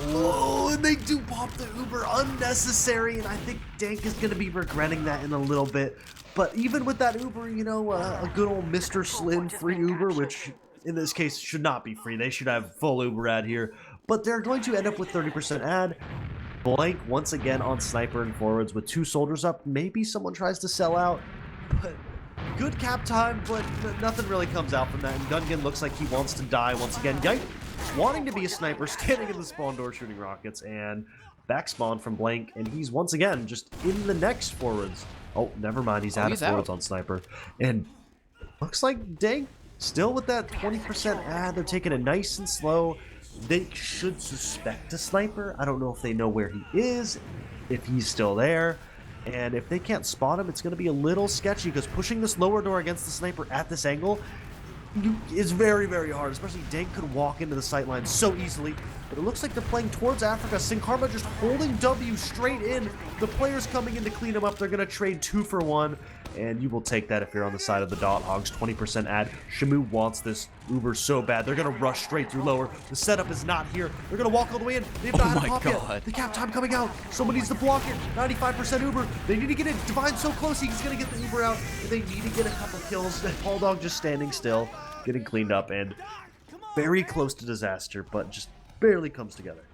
Oh, and they do pop the Uber unnecessary, and I think Dank is going to be regretting that in a little bit. But even with that Uber, you know, a good old Mr. Slim free Uber, which in this case should not be free. They should have full Uber ad here. but they're going to end up with 30% ad. Blank once again on sniper and forwards with 2 soldiers up. Maybe someone tries to sell out, but good cap time, but nothing really comes out from that. And Gungan looks like he wants to die once again. Yike, wanting to be a sniper, standing in the spawn door shooting rockets, and back spawn from Blank, and he's once again just in the next forwards. Oh, never mind, he's out of forwards on sniper. And looks like Dank still with that 20% ad. They're taking it nice and slow. They should suspect a sniper. I don't know if they know where he is, if he's still there. And if they can't spot him, it's going to be a little sketchy, because pushing this lower door against the sniper at this angle is very, very hard. Especially Dank could walk into the sight line so easily. But it looks like they're playing towards Africa. Sin Karma just holding W straight in. The players coming in to clean him up. They're going to trade 2 for 1. And you will take that if you're on the side of the Dothogs. 20% ad. Shamu wants this Uber so bad. They're going to rush straight through lower. The setup is not here. They're going to walk all the way in. They've not had a pop yet. The cap time coming out. Someone needs to block it. 95% Uber. They need to get it. Divine so close. He's going to get the Uber out. They need to get a couple kills. Paul Dog just standing still, getting cleaned up, and very close to disaster, but just barely comes together.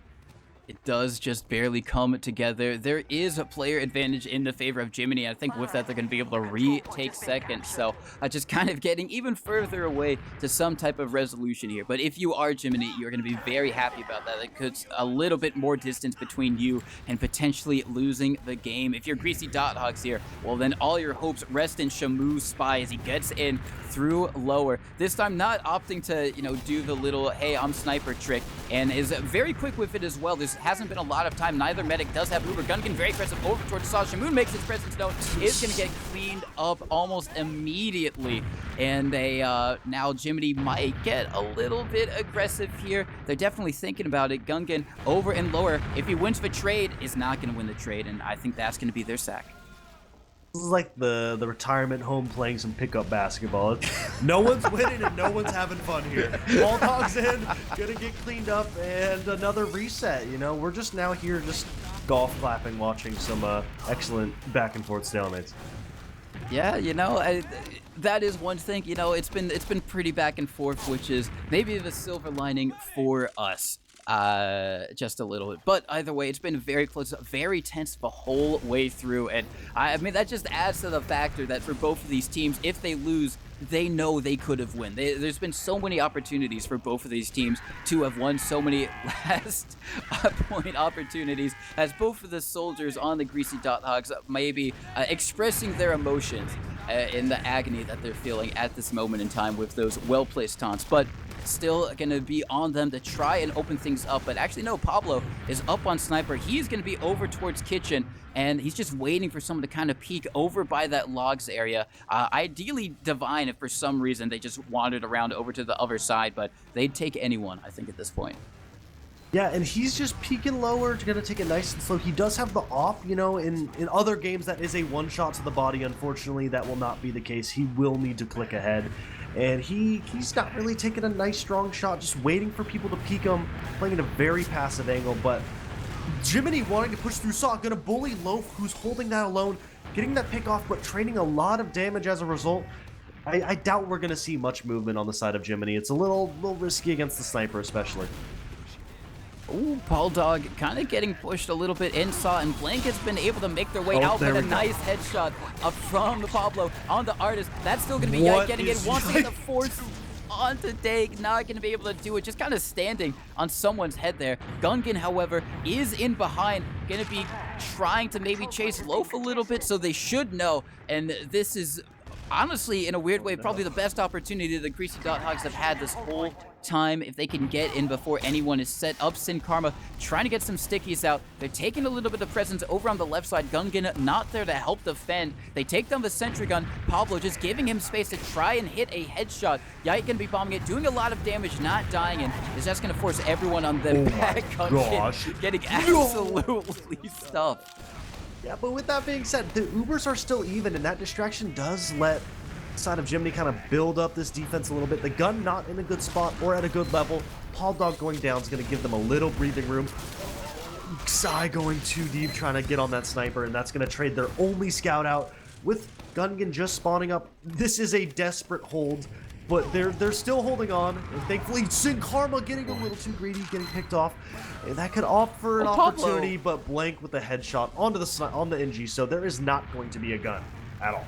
It does just barely come together. There is a player advantage in the favor of Jiminy. I think with that, they're going to be able to retake second. So just kind of getting even further away to some type of resolution here. But if you are Jiminy, you're going to be very happy about that. It puts a little bit more distance between you and potentially losing the game. If you're Greasy Dothogs here, well, then all your hopes rest in Shamu's spy as he gets in through lower. This time not opting to, do the little, hey, I'm sniper trick, and is very quick with it as well. There's hasn't been a lot of time. Neither medic does have Uber. Gungan very aggressive over towards Saw. Shamoon makes his presence known. Is going to get cleaned up almost immediately. And now Jiminy might get a little bit aggressive here. They're definitely thinking about it. Gungan over and lower. If he wins the trade, is not going to win the trade. And I think that's going to be their sack. This is like the retirement home playing some pickup basketball. No one's winning and no one's having fun here. Ball Dog's in, gonna get cleaned up, and another reset. We're just now here just golf clapping, watching some excellent back and forth stalemates. Yeah, that is one thing. It's been pretty back and forth, which is maybe the silver lining for us. Just a little bit, but either way, it's been very close, very tense the whole way through, and I mean that just adds to the factor that for both of these teams, if they lose, they know they could have won. There's been so many opportunities for both of these teams to have won, so many last point opportunities, as both of the soldiers on the Greasy Dothogs maybe expressing their emotions in the agony that they're feeling at this moment in time with those well-placed taunts, but still going to be on them to try and open things up. But actually, no, Pablo is up on sniper. He's going to be over towards kitchen, and he's just waiting for someone to kind of peek over by that logs area. Ideally, Divine, if for some reason they just wandered around over to the other side, but they'd take anyone, I think, at this point. Yeah, and he's just peeking lower, going to take it nice and slow. He does have the op, in other games that is a one-shot to the body. Unfortunately, that will not be the case. He will need to click ahead. And he's not really taking a nice, strong shot, just waiting for people to peek him, playing at a very passive angle. But Jiminy wanting to push through Saw, going to bully Loaf, who's holding that alone, getting that pick off, but trading a lot of damage as a result. I doubt we're going to see much movement on the side of Jiminy. It's a little risky against the sniper, especially. Ooh, Paul Dog kind of getting pushed a little bit in Saw, and Blank has been able to make their way out with a nice headshot up from Pablo on the Artist. That's still going to be Yike getting it. Wants to get the force onto Dank, not going to be able to do it, just kind of standing on someone's head there. Gungan, however, is in behind, going to be trying to maybe chase Loaf a little bit, so they should know, and this is honestly, in a weird way, probably the best opportunity the Greasy Dothogs have had this whole time. If they can get in before anyone is set up, Sin Karma trying to get some stickies out. They're taking a little bit of presence over on the left side. Gungan not there to help defend. They take down the sentry gun. Pablo just giving him space to try and hit a headshot. Yike gonna be bombing it, doing a lot of damage, not dying, and is just gonna force everyone on them back. Gungan getting absolutely stuffed. Yeah, but with that being said, the Ubers are still even, and that distraction does let the side of Jiminy kind of build up this defense a little bit. The gun not in a good spot or at a good level. Paul Dog going down is going to give them a little breathing room. Psy going too deep, trying to get on that sniper, and that's going to trade their only scout out. With Gungan just spawning up, this is a desperate hold. but they're still holding on. And thankfully, Sin Karma getting a little too greedy, getting picked off. And that could offer an opportunity, but Blank with the headshot onto on the NG, so there is not going to be a gun at all.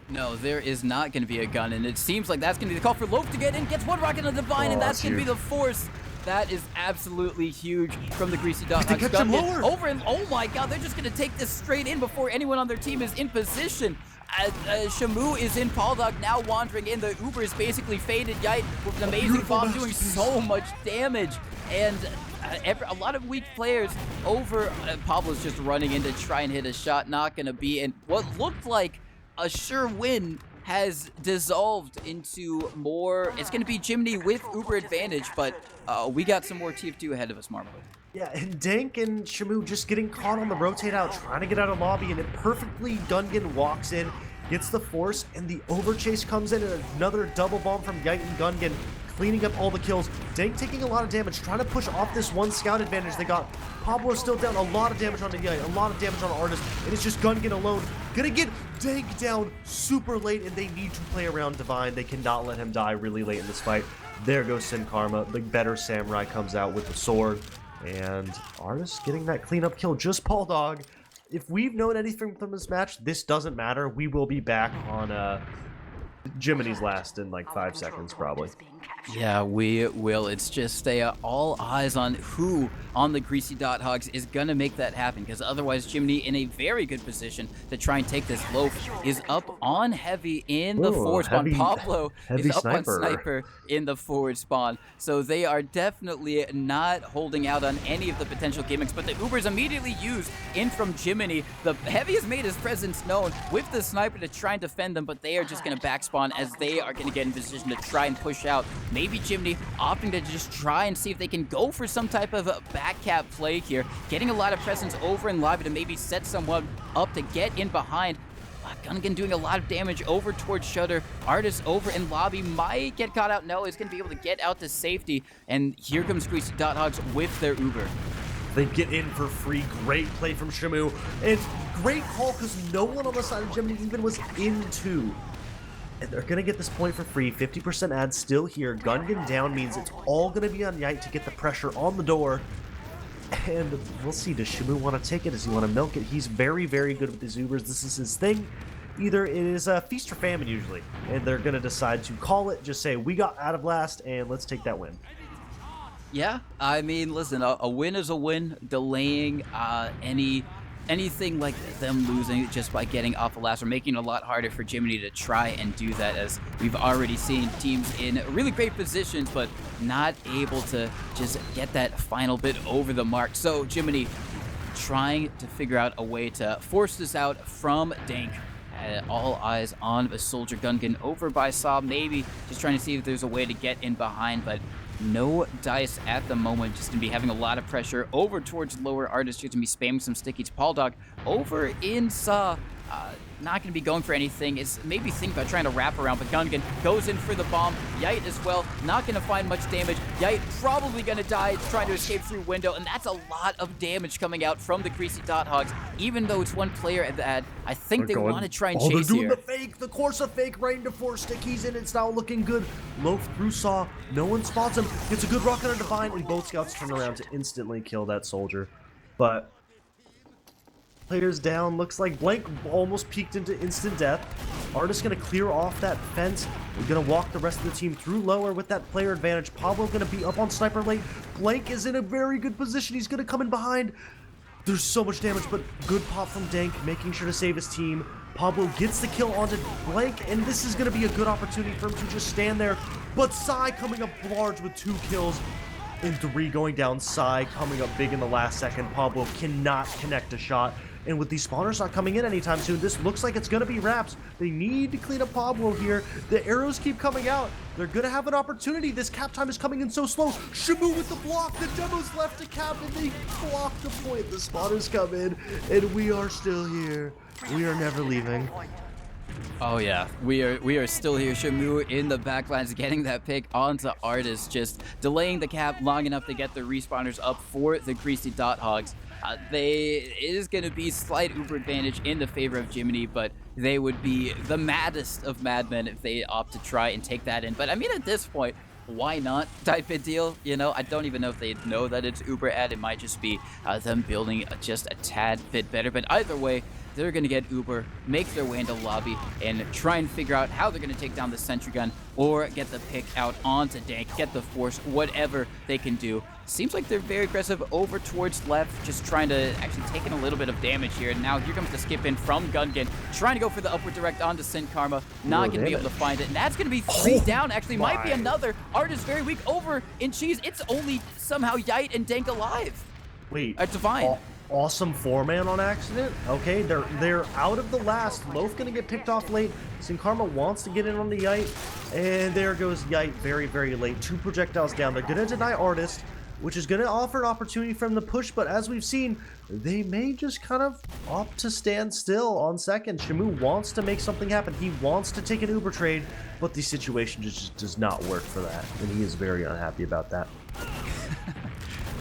No, there is not going to be a gun, and it seems like that's going to be the call for Loaf to get in. Gets one rocket on the Divine, and that's going to be the force. That is absolutely huge from the Greasy Dothogs. Over and oh my god, they're just going to take this straight in before anyone on their team is in position. Shamu is in, Paldog now wandering in. The Uber is basically faded. Yite with an amazing bomb doing so much damage. And a lot of weak players over. Pablo's just running in to try and hit a shot. Not going to be. And what looked like a sure win has dissolved into more. It's going to be Jiminy with Uber advantage, but we got some more TF2 ahead of us, Marmalade. Yeah, and Dank and Shamu just getting caught on the rotate out, trying to get out of lobby, and it perfectly Gungan walks in, gets the force, and the overchase comes in, and another double bomb from Yite and Gungan, cleaning up all the kills. Dank taking a lot of damage, trying to push off this one scout advantage they got. Pablo still down, a lot of damage on the Yite, a lot of damage on Artist, and it's just Gungan alone. Gonna get Dank down super late, and they need to play around Divine. They cannot let him die really late in this fight. There goes Sin Karma. The better Samurai comes out with the sword. And Artist getting that cleanup kill, just Paldog. If we've known anything from this match, this doesn't matter. We will be back on Jiminy's last in like 5 seconds, probably. Yeah, we will. It's just all eyes on who on the Greasy Dothogs is going to make that happen, because otherwise Jiminy in a very good position to try and take this. Loaf is up on Heavy in the forward spawn. Pablo is up on Sniper in the forward spawn. So they are definitely not holding out on any of the potential gimmicks, but the Uber's immediately used in from Jiminy. The Heavy has made his presence known with the Sniper to try and defend them, but they are just going to backspawn as they are going to get in position to try and push out. Maybe Jiminy opting to just try and see if they can go for some type of back cap play here. Getting a lot of presence over in lobby to maybe set someone up to get in behind. Gungan doing a lot of damage over towards Shutter. Artist over in lobby might get caught out. No, he's going to be able to get out to safety. And here comes Greasy Dothogs with their Uber. They get in for free. Great play from Shamu. And great call because no one on the side of Jiminy even was into. And they're going to get this point for free. 50% ad still here. Gungan down means it's all going to be on Yite to get the pressure on the door. And we'll see. Does Shamu want to take it? Does he want to milk it? He's very, very good with his Ubers. This is his thing. Either it is a feast or famine usually. And they're going to decide to call it. Just say, we got out of last and let's take that win. Yeah, I mean, listen, a win is a win. Delaying anything like them losing just by getting off the last or making it a lot harder for Jiminy to try and do that, as we've already seen teams in really great positions but not able to just get that final bit over the mark. So Jiminy trying to figure out a way to force this out from Dank. All eyes on a Soldier Gungan over by Saab, maybe just trying to see if there's a way to get in behind, but no dice at the moment. Just gonna be having a lot of pressure over towards lower. Artist just gonna be spamming some stickies. Paldog over in Saw. Not going to be going for anything. It's maybe think about trying to wrap around, but Gungan goes in for the bomb. Yite as well, not going to find much damage. Yite probably going to die trying to escape through window, and that's a lot of damage coming out from the Greasy Dothogs, even though it's one player that I think they want to try and chase they're doing here. The fake, the Corsa fake right into 4 stickies, and it's now looking good. Loaf through Saw, no one spots him, gets a good rocket on Divine, and both scouts turn around to instantly kill that soldier. But players down, looks like Blank almost peaked into instant death. Artist gonna clear off that fence. We're gonna walk the rest of the team through lower with that player advantage. Pablo gonna be up on Sniper late. Blank is in a very good position. He's gonna come in behind. There's so much damage, but good pop from Dank, making sure to save his team. Pablo gets the kill onto Blank, and this is gonna be a good opportunity for him to just stand there. But Sai coming up large with 2 kills. And 3 going down. Sai coming up big in the last second. Pablo cannot connect a shot. And with these spawners not coming in anytime soon, this looks like it's going to be wraps. They need to clean up Pablo here. The arrows keep coming out. They're going to have an opportunity. This cap time is coming in so slow. Shamu with the block. The demo's left to cap, and they block the point. The spawners come in, and we are still here. We are never leaving. Oh yeah, we are still here. Shamu in the backlines getting that pick onto Artist, just delaying the cap long enough to get the respawners up for the Greasy Dothogs. It is going to be slight Uber advantage in the favor of Jiminy, but they would be the maddest of madmen if they opt to try and take that in. But I mean, at this point, why not type of deal? You know, I don't even know if they know that it's Uber ad. It might just be them building just a tad bit better. But either way, they're going to get Uber, make their way into lobby, and try and figure out how they're going to take down the sentry gun or get the pick out onto Dank, get the force, whatever they can do. Seems like they're very aggressive over towards left, just trying to actually take in a little bit of damage here. And now here comes the skip in from Gungan, trying to go for the upward direct onto Sin Karma. Not going to be able to find it. And that's going to be 3 down. Actually, might be another. Artist very weak over in Cheese. It's only somehow Yite and Dank alive. Wait. Divine. Awesome 4-man on accident. Okay, they're out of the last. Loaf gonna get picked off late. Sin Karma wants to get in on the Yite, and there goes Yite very, very late. 2 projectiles down. They're gonna deny Artist, which is gonna offer an opportunity for them to push, but as we've seen, they may just kind of opt to stand still on second. Shamu wants to make something happen. He wants to take an Uber trade, but the situation just does not work for that, and he is very unhappy about that.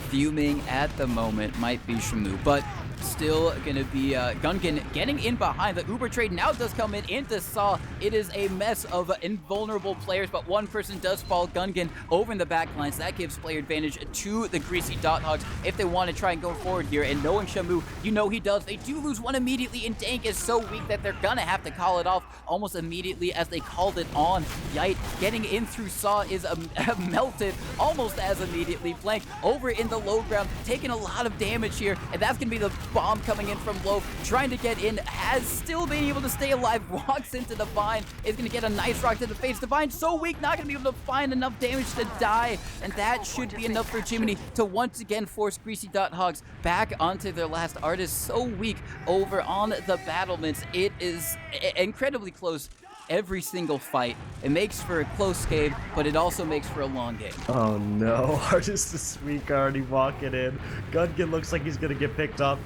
Fuming at the moment might be Shamu, but still gonna be Gungan getting in behind. The Uber trade now does come in into Saw. It is a mess of invulnerable players, but one person does fall Gungan over in the back lines. That gives player advantage to the Greasy Dothogs if they want to try and go forward here. And knowing Shamu, you know he does. They do lose one immediately, and Dank is so weak that they're gonna have to call it off almost immediately as they called it on. Yite getting in through Saw is melted almost as immediately. Blank over in the low ground, taking a lot of damage here, and that's gonna be the bomb coming in from Loaf, trying to get in, has still been able to stay alive, walks into Divine, is going to get a nice rock to the face. Divine so weak, not going to be able to find enough damage to die, and that should be enough for Jiminy to once again force Greasy Dothogs back onto their last. Artist so weak over on the battlements. It is incredibly close. Every single fight. It makes for a close game, but it also makes for a long game. Oh no, Artist is weak already walking in. Gungan looks like he's gonna get picked up.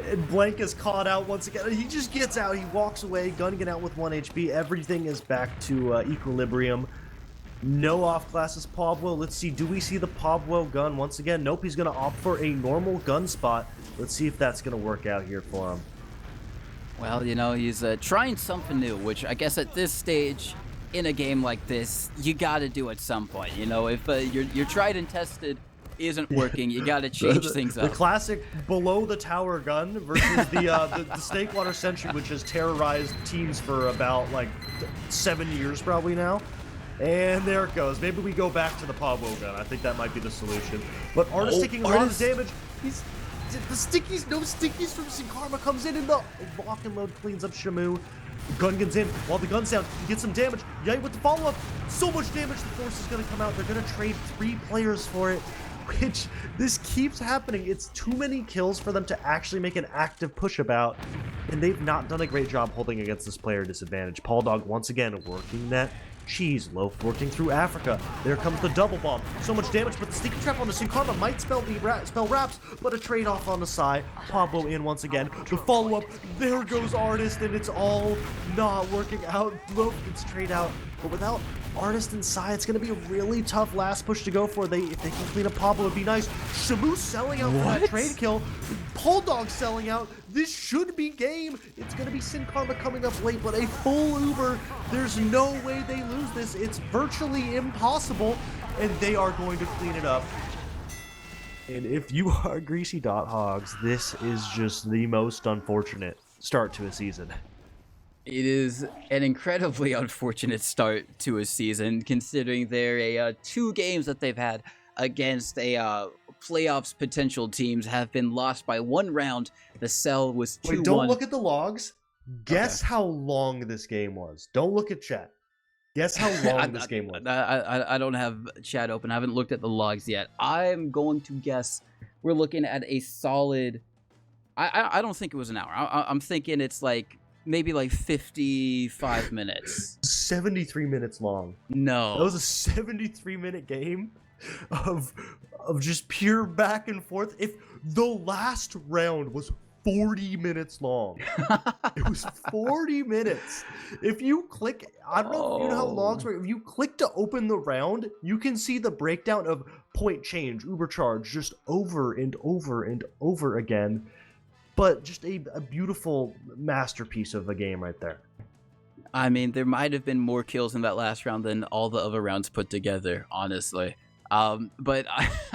And Blank is caught out once again. He just gets out, he walks away. Gungan out with 1 HP. Everything is back to equilibrium. No off classes. Pablo, let's see, do we see the Pablo gun once again? Nope, he's gonna opt for a normal gun spot. Let's see if that's gonna work out here for him. Well, you know, he's trying something new, which I guess at this stage in a game like this, you got to do at some point. You know, if your tried and tested isn't working, you got to change things up. The classic below the tower gun versus the Snakewater Sentry, which has terrorized teams for about like 7 years probably now. And there it goes. Maybe we go back to the Pablo gun. I think that might be the solution. But Artist taking a lot of damage. The stickies, no stickies from Sin Karma comes in, and the lock and load cleans up Shamu. Gungan's in. While the gun's down, he gets some damage. Yite with the follow-up. So much damage, the force is going to come out. They're going to trade 3 players for it, which this keeps happening. It's too many kills for them to actually make an active push about, and they've not done a great job holding against this player disadvantage. Paul Dog once again working that Cheese. Loaf working through Africa. There comes the double bomb. So much damage, but the sneaky trap on the Sin Karma might spell wraps, but a trade-off on the side. Pablo in once again. The follow-up. There goes Artist, and it's all not working out. Loaf gets trade out, but without Artist inside, it's going to be a really tough last push to go for. If they can clean up Pablo, it'd be nice. Shamu selling out for that trade kill. Paul Dog selling out. This should be game. It's going to be Sin Karma coming up late, but a full Uber. There's no way they lose this. It's virtually impossible, and they are going to clean it up. And if you are Greasy Dothogs, this is just the most unfortunate start to a season. It is an incredibly unfortunate start to a season, considering they're 2 games that they've had against playoffs potential teams have been lost by 1 round. The cell was 2-1. Wait, don't look at the logs. Guess how long this game was. Don't look at chat. Guess how long this game was. I don't have chat open. I haven't looked at the logs yet. I'm going to guess we're looking at a solid... I don't think it was an hour. I'm thinking it's like... maybe like 55 minutes. 73 minutes long. No. That was a 73-minute game of just pure back and forth. If the last round was 40 minutes long. It was 40 minutes. If you click, I don't know if you know how logs work. If you click to open the round, you can see the breakdown of point change, uber charge, just over and over and over again. But just a beautiful masterpiece of a game right there. I mean, there might have been more kills in that last round than all the other rounds put together, honestly. But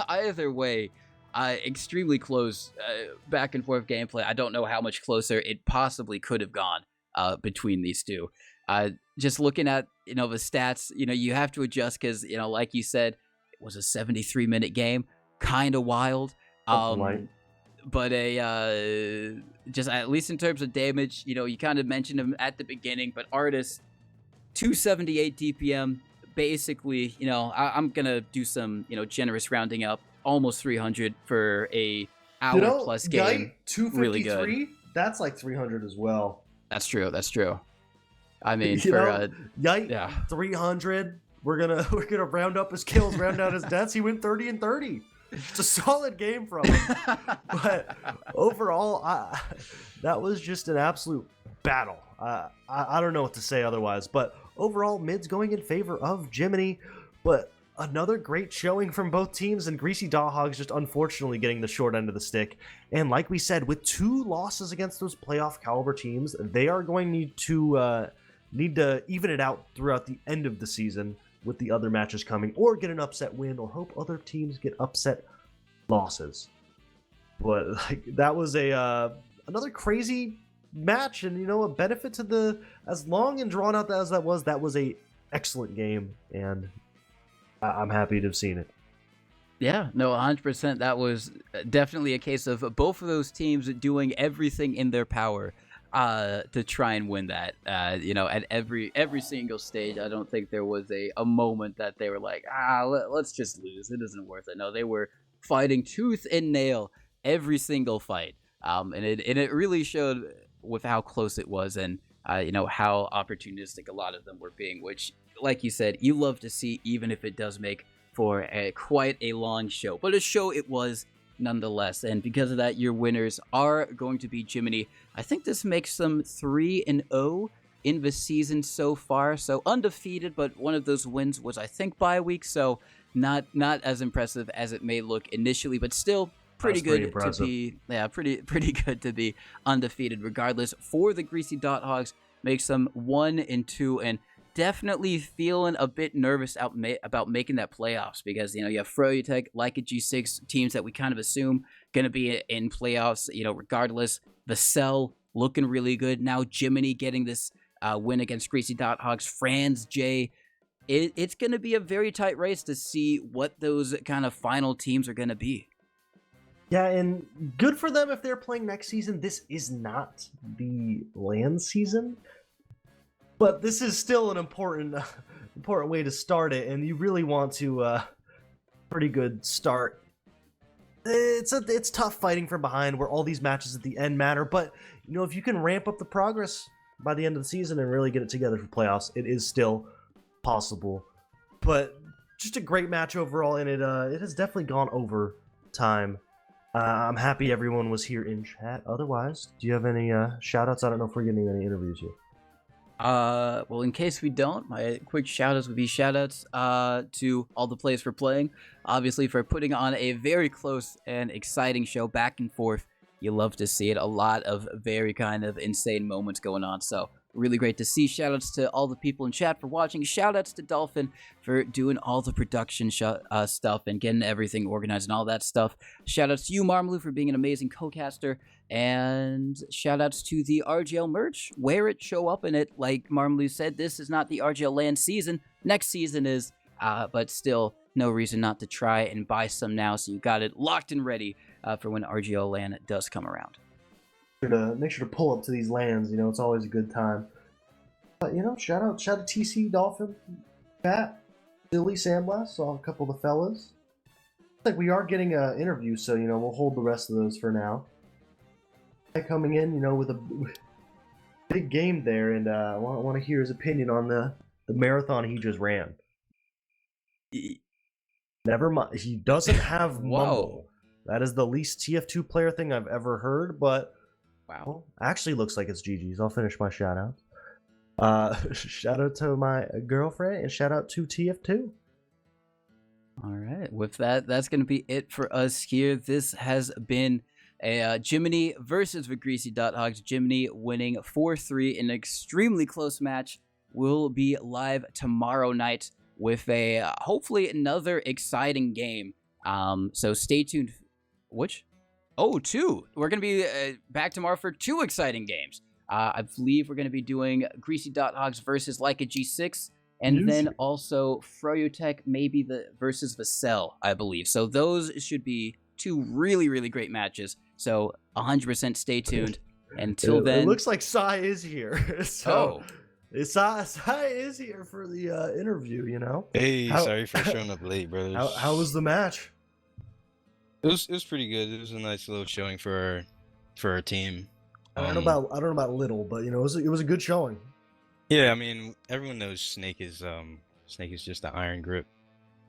either way, extremely close back and forth gameplay. I don't know how much closer it possibly could have gone between these two. Just looking at, the stats, you have to adjust because, like you said, it was a 73-minute game, kind of wild. But just at least in terms of damage, you kind of mentioned him at the beginning, but Artis, 278 DPM, basically, I'm gonna do some, generous rounding up, almost 300 for a hour plus game. 253, really good. That's like 300 as well. That's true. I mean, yeah, 300. We're gonna round up his kills, round out his deaths. He went 30 and 30. It's a solid game from him. But overall, that was just an absolute battle. I don't know what to say otherwise. But overall, mid's going in favor of Jiminy. But another great showing from both teams, and Greasy Dothogs just unfortunately getting the short end of the stick. And like we said, with 2 losses against those playoff caliber teams, they are going to need to even it out throughout the end of the season, with the other matches coming, or get an upset win, or hope other teams get upset losses. But that was another crazy match, and a benefit to the, as long and drawn out as that was a excellent game, and I'm happy to have seen it. Yeah, no, 100%. That was definitely a case of both of those teams doing everything in their power to try and win that. At every single stage, I don't think there was a moment that they were like, let's just lose. It isn't worth it. No, they were fighting tooth and nail every single fight. And it really showed with how close it was, and how opportunistic a lot of them were being, which, like you said, you love to see, even if it does make for quite a long show. But a show it was nonetheless, and because of that, your winners are going to be Jiminy. I think this makes them 3-0 in the season so far, so undefeated, but one of those wins was, I think, bye week, so not as impressive as it may look initially, but still pretty good to be, pretty good to be undefeated regardless. For the Greasy Dothogs, makes them 1-2, and definitely feeling a bit nervous about making that playoffs, because you have Froyotech, like a G6, teams that we kind of assume going to be in playoffs, regardless. The Cell looking really good now. Jiminy getting this win against Greasy Dothogs. Franz J. It's going to be a very tight race to see what those kind of final teams are going to be. Yeah, and good for them if they're playing next season. This is not the LAN season, but this is still an important way to start it, and you really want to pretty good start. It's tough fighting from behind, where all these matches at the end matter, but if you can ramp up the progress by the end of the season and really get it together for playoffs, it is still possible. But just a great match overall, and it has definitely gone over time. I'm happy everyone was here in chat. Otherwise, do you have any shout outs? I don't know if we're getting any interviews here. Well, in case we don't, my quick shout-outs would be shout-outs to all the players for playing, obviously for putting on a very close and exciting show, back and forth. You love to see it. A lot of very kind of insane moments going on, so really great to see. Shout-outs to all the people in chat for watching. Shout-outs to Dolphin for doing all the production stuff and getting everything organized and all that stuff. Shout-outs to you, Marmaloo, for being an amazing co-caster. And shout-outs to the RGL merch. Wear it, show up in it. Like Marmaloo said, this is not the RGL LAN season. Next season is, but still, no reason not to try and buy some now, so you got it locked and ready for when RGL LAN does come around. Make sure to pull up to these lands. It's always a good time. But shout out TC, Dolphin, Pat, Silly, Sandblast, saw a couple of the fellas. Like we are getting an interview, so we'll hold the rest of those for now. Coming in, with a big game there, and I want to hear his opinion on the marathon he just ran. Never mind, he doesn't have Mumble. That is the least TF2 player thing I've ever heard, but wow, well, actually looks like it's GG's. I'll finish my shout outs. Shout out to my girlfriend, and shout out to TF2. All right. With that, that's going to be it for us here. This has been a Jiminy versus the Greasy Dothogs. Jiminy winning 4-3 in an extremely close match. Will be live tomorrow night with a hopefully another exciting game. So stay tuned. Which? Oh, two. We're going to be back tomorrow for two exciting games. I believe we're going to be doing Greasy Dothogs versus Like a G6. And then also Froyotech maybe versus Vassell, I believe. So those should be two really, really great matches. So 100% stay tuned. Until then, it looks like Sai is here. So Sai is here for the interview. You know. Hey, sorry for showing up late, brothers. How was the match? It was pretty good. It was a nice little showing for our team. I don't know about little, but you know, it was a good showing. Yeah, I mean, everyone knows Snake is just an iron grip.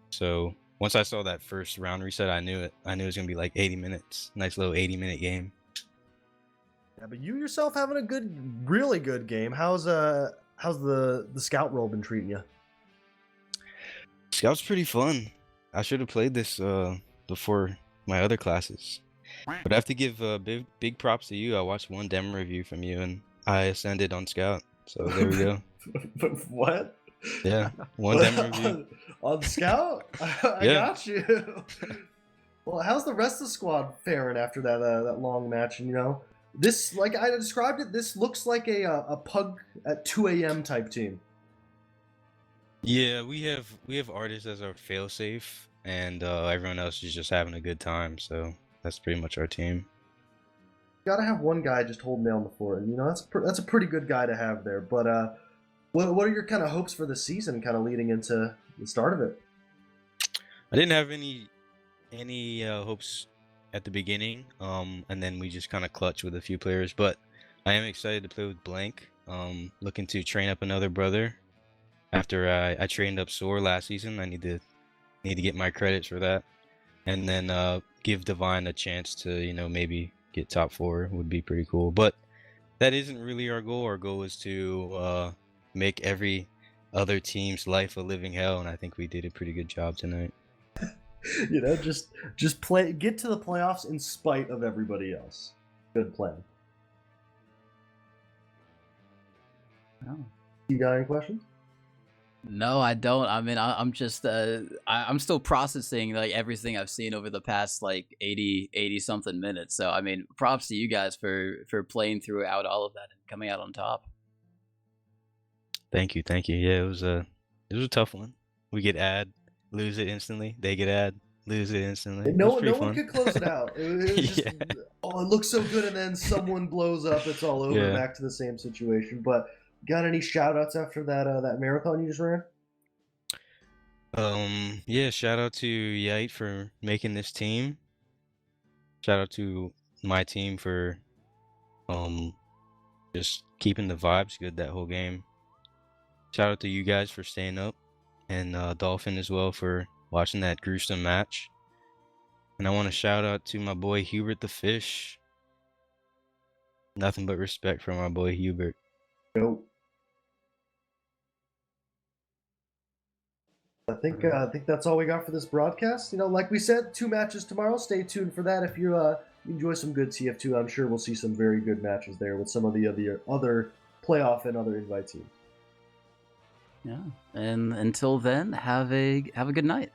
So once I saw that first round reset, I knew it. I knew it was gonna be like 80 minutes. Nice little 80-minute game. Yeah, but you yourself having a really good game. How's the scout role been treating you? Scout's pretty fun. I should have played this before my other classes. But I have to give big props to you. I watched one demo review from you, and I ascended on Scout. So there we go. What? Yeah, one demo review. On Scout? I got you. Well, how's the rest of the squad faring after that long match? And you know, this, like I described it, this looks like a pug at 2 a.m. type team. Yeah, we have artists as our failsafe, and everyone else is just having a good time. So that's pretty much our team. You gotta have one guy just holding down the fort, and you know that's a pretty good guy to have there. But what are your kind of hopes for the season, kind of leading into the start of it? I didn't have any hopes at the beginning, and then we just kind of clutched with a few players. But I am excited to play with Blank. Looking to train up another brother. After I trained up Soar last season, I need to get my credits for that, and then give Divine a chance to maybe get top 4 would be pretty cool. But that isn't really our goal. Our goal is to make every other team's life a living hell, and I think we did a pretty good job tonight. You know, just get to the playoffs in spite of everybody else. Good plan. Oh. You got any questions? No, I don't. I mean, I'm just I'm still processing like everything I've seen over the past like 80 something minutes. So I mean, props to you guys for playing throughout all of that and coming out on top. Thank you. Yeah, it was a tough one. We get ad, lose it instantly. They get ad, lose it instantly. No one could close it out. It was just, oh, it looks so good, and then someone blows up. It's all over. Yeah. Back to the same situation. But got any shout outs after that marathon you just ran? Yeah, shout out to Yite for making this team. Shout out to my team for just keeping the vibes good that whole game. Shout out to you guys for staying up, and Dolphin as well for watching that gruesome match. And I want to shout out to my boy Hubert the Fish. Nothing but respect for my boy Hubert. Nope. I think that's all we got for this broadcast. You know, like we said, 2 matches tomorrow. Stay tuned for that. If you enjoy some good TF2, I'm sure we'll see some very good matches there with some of the other playoff and other invite teams. Yeah. And until then, have a good night.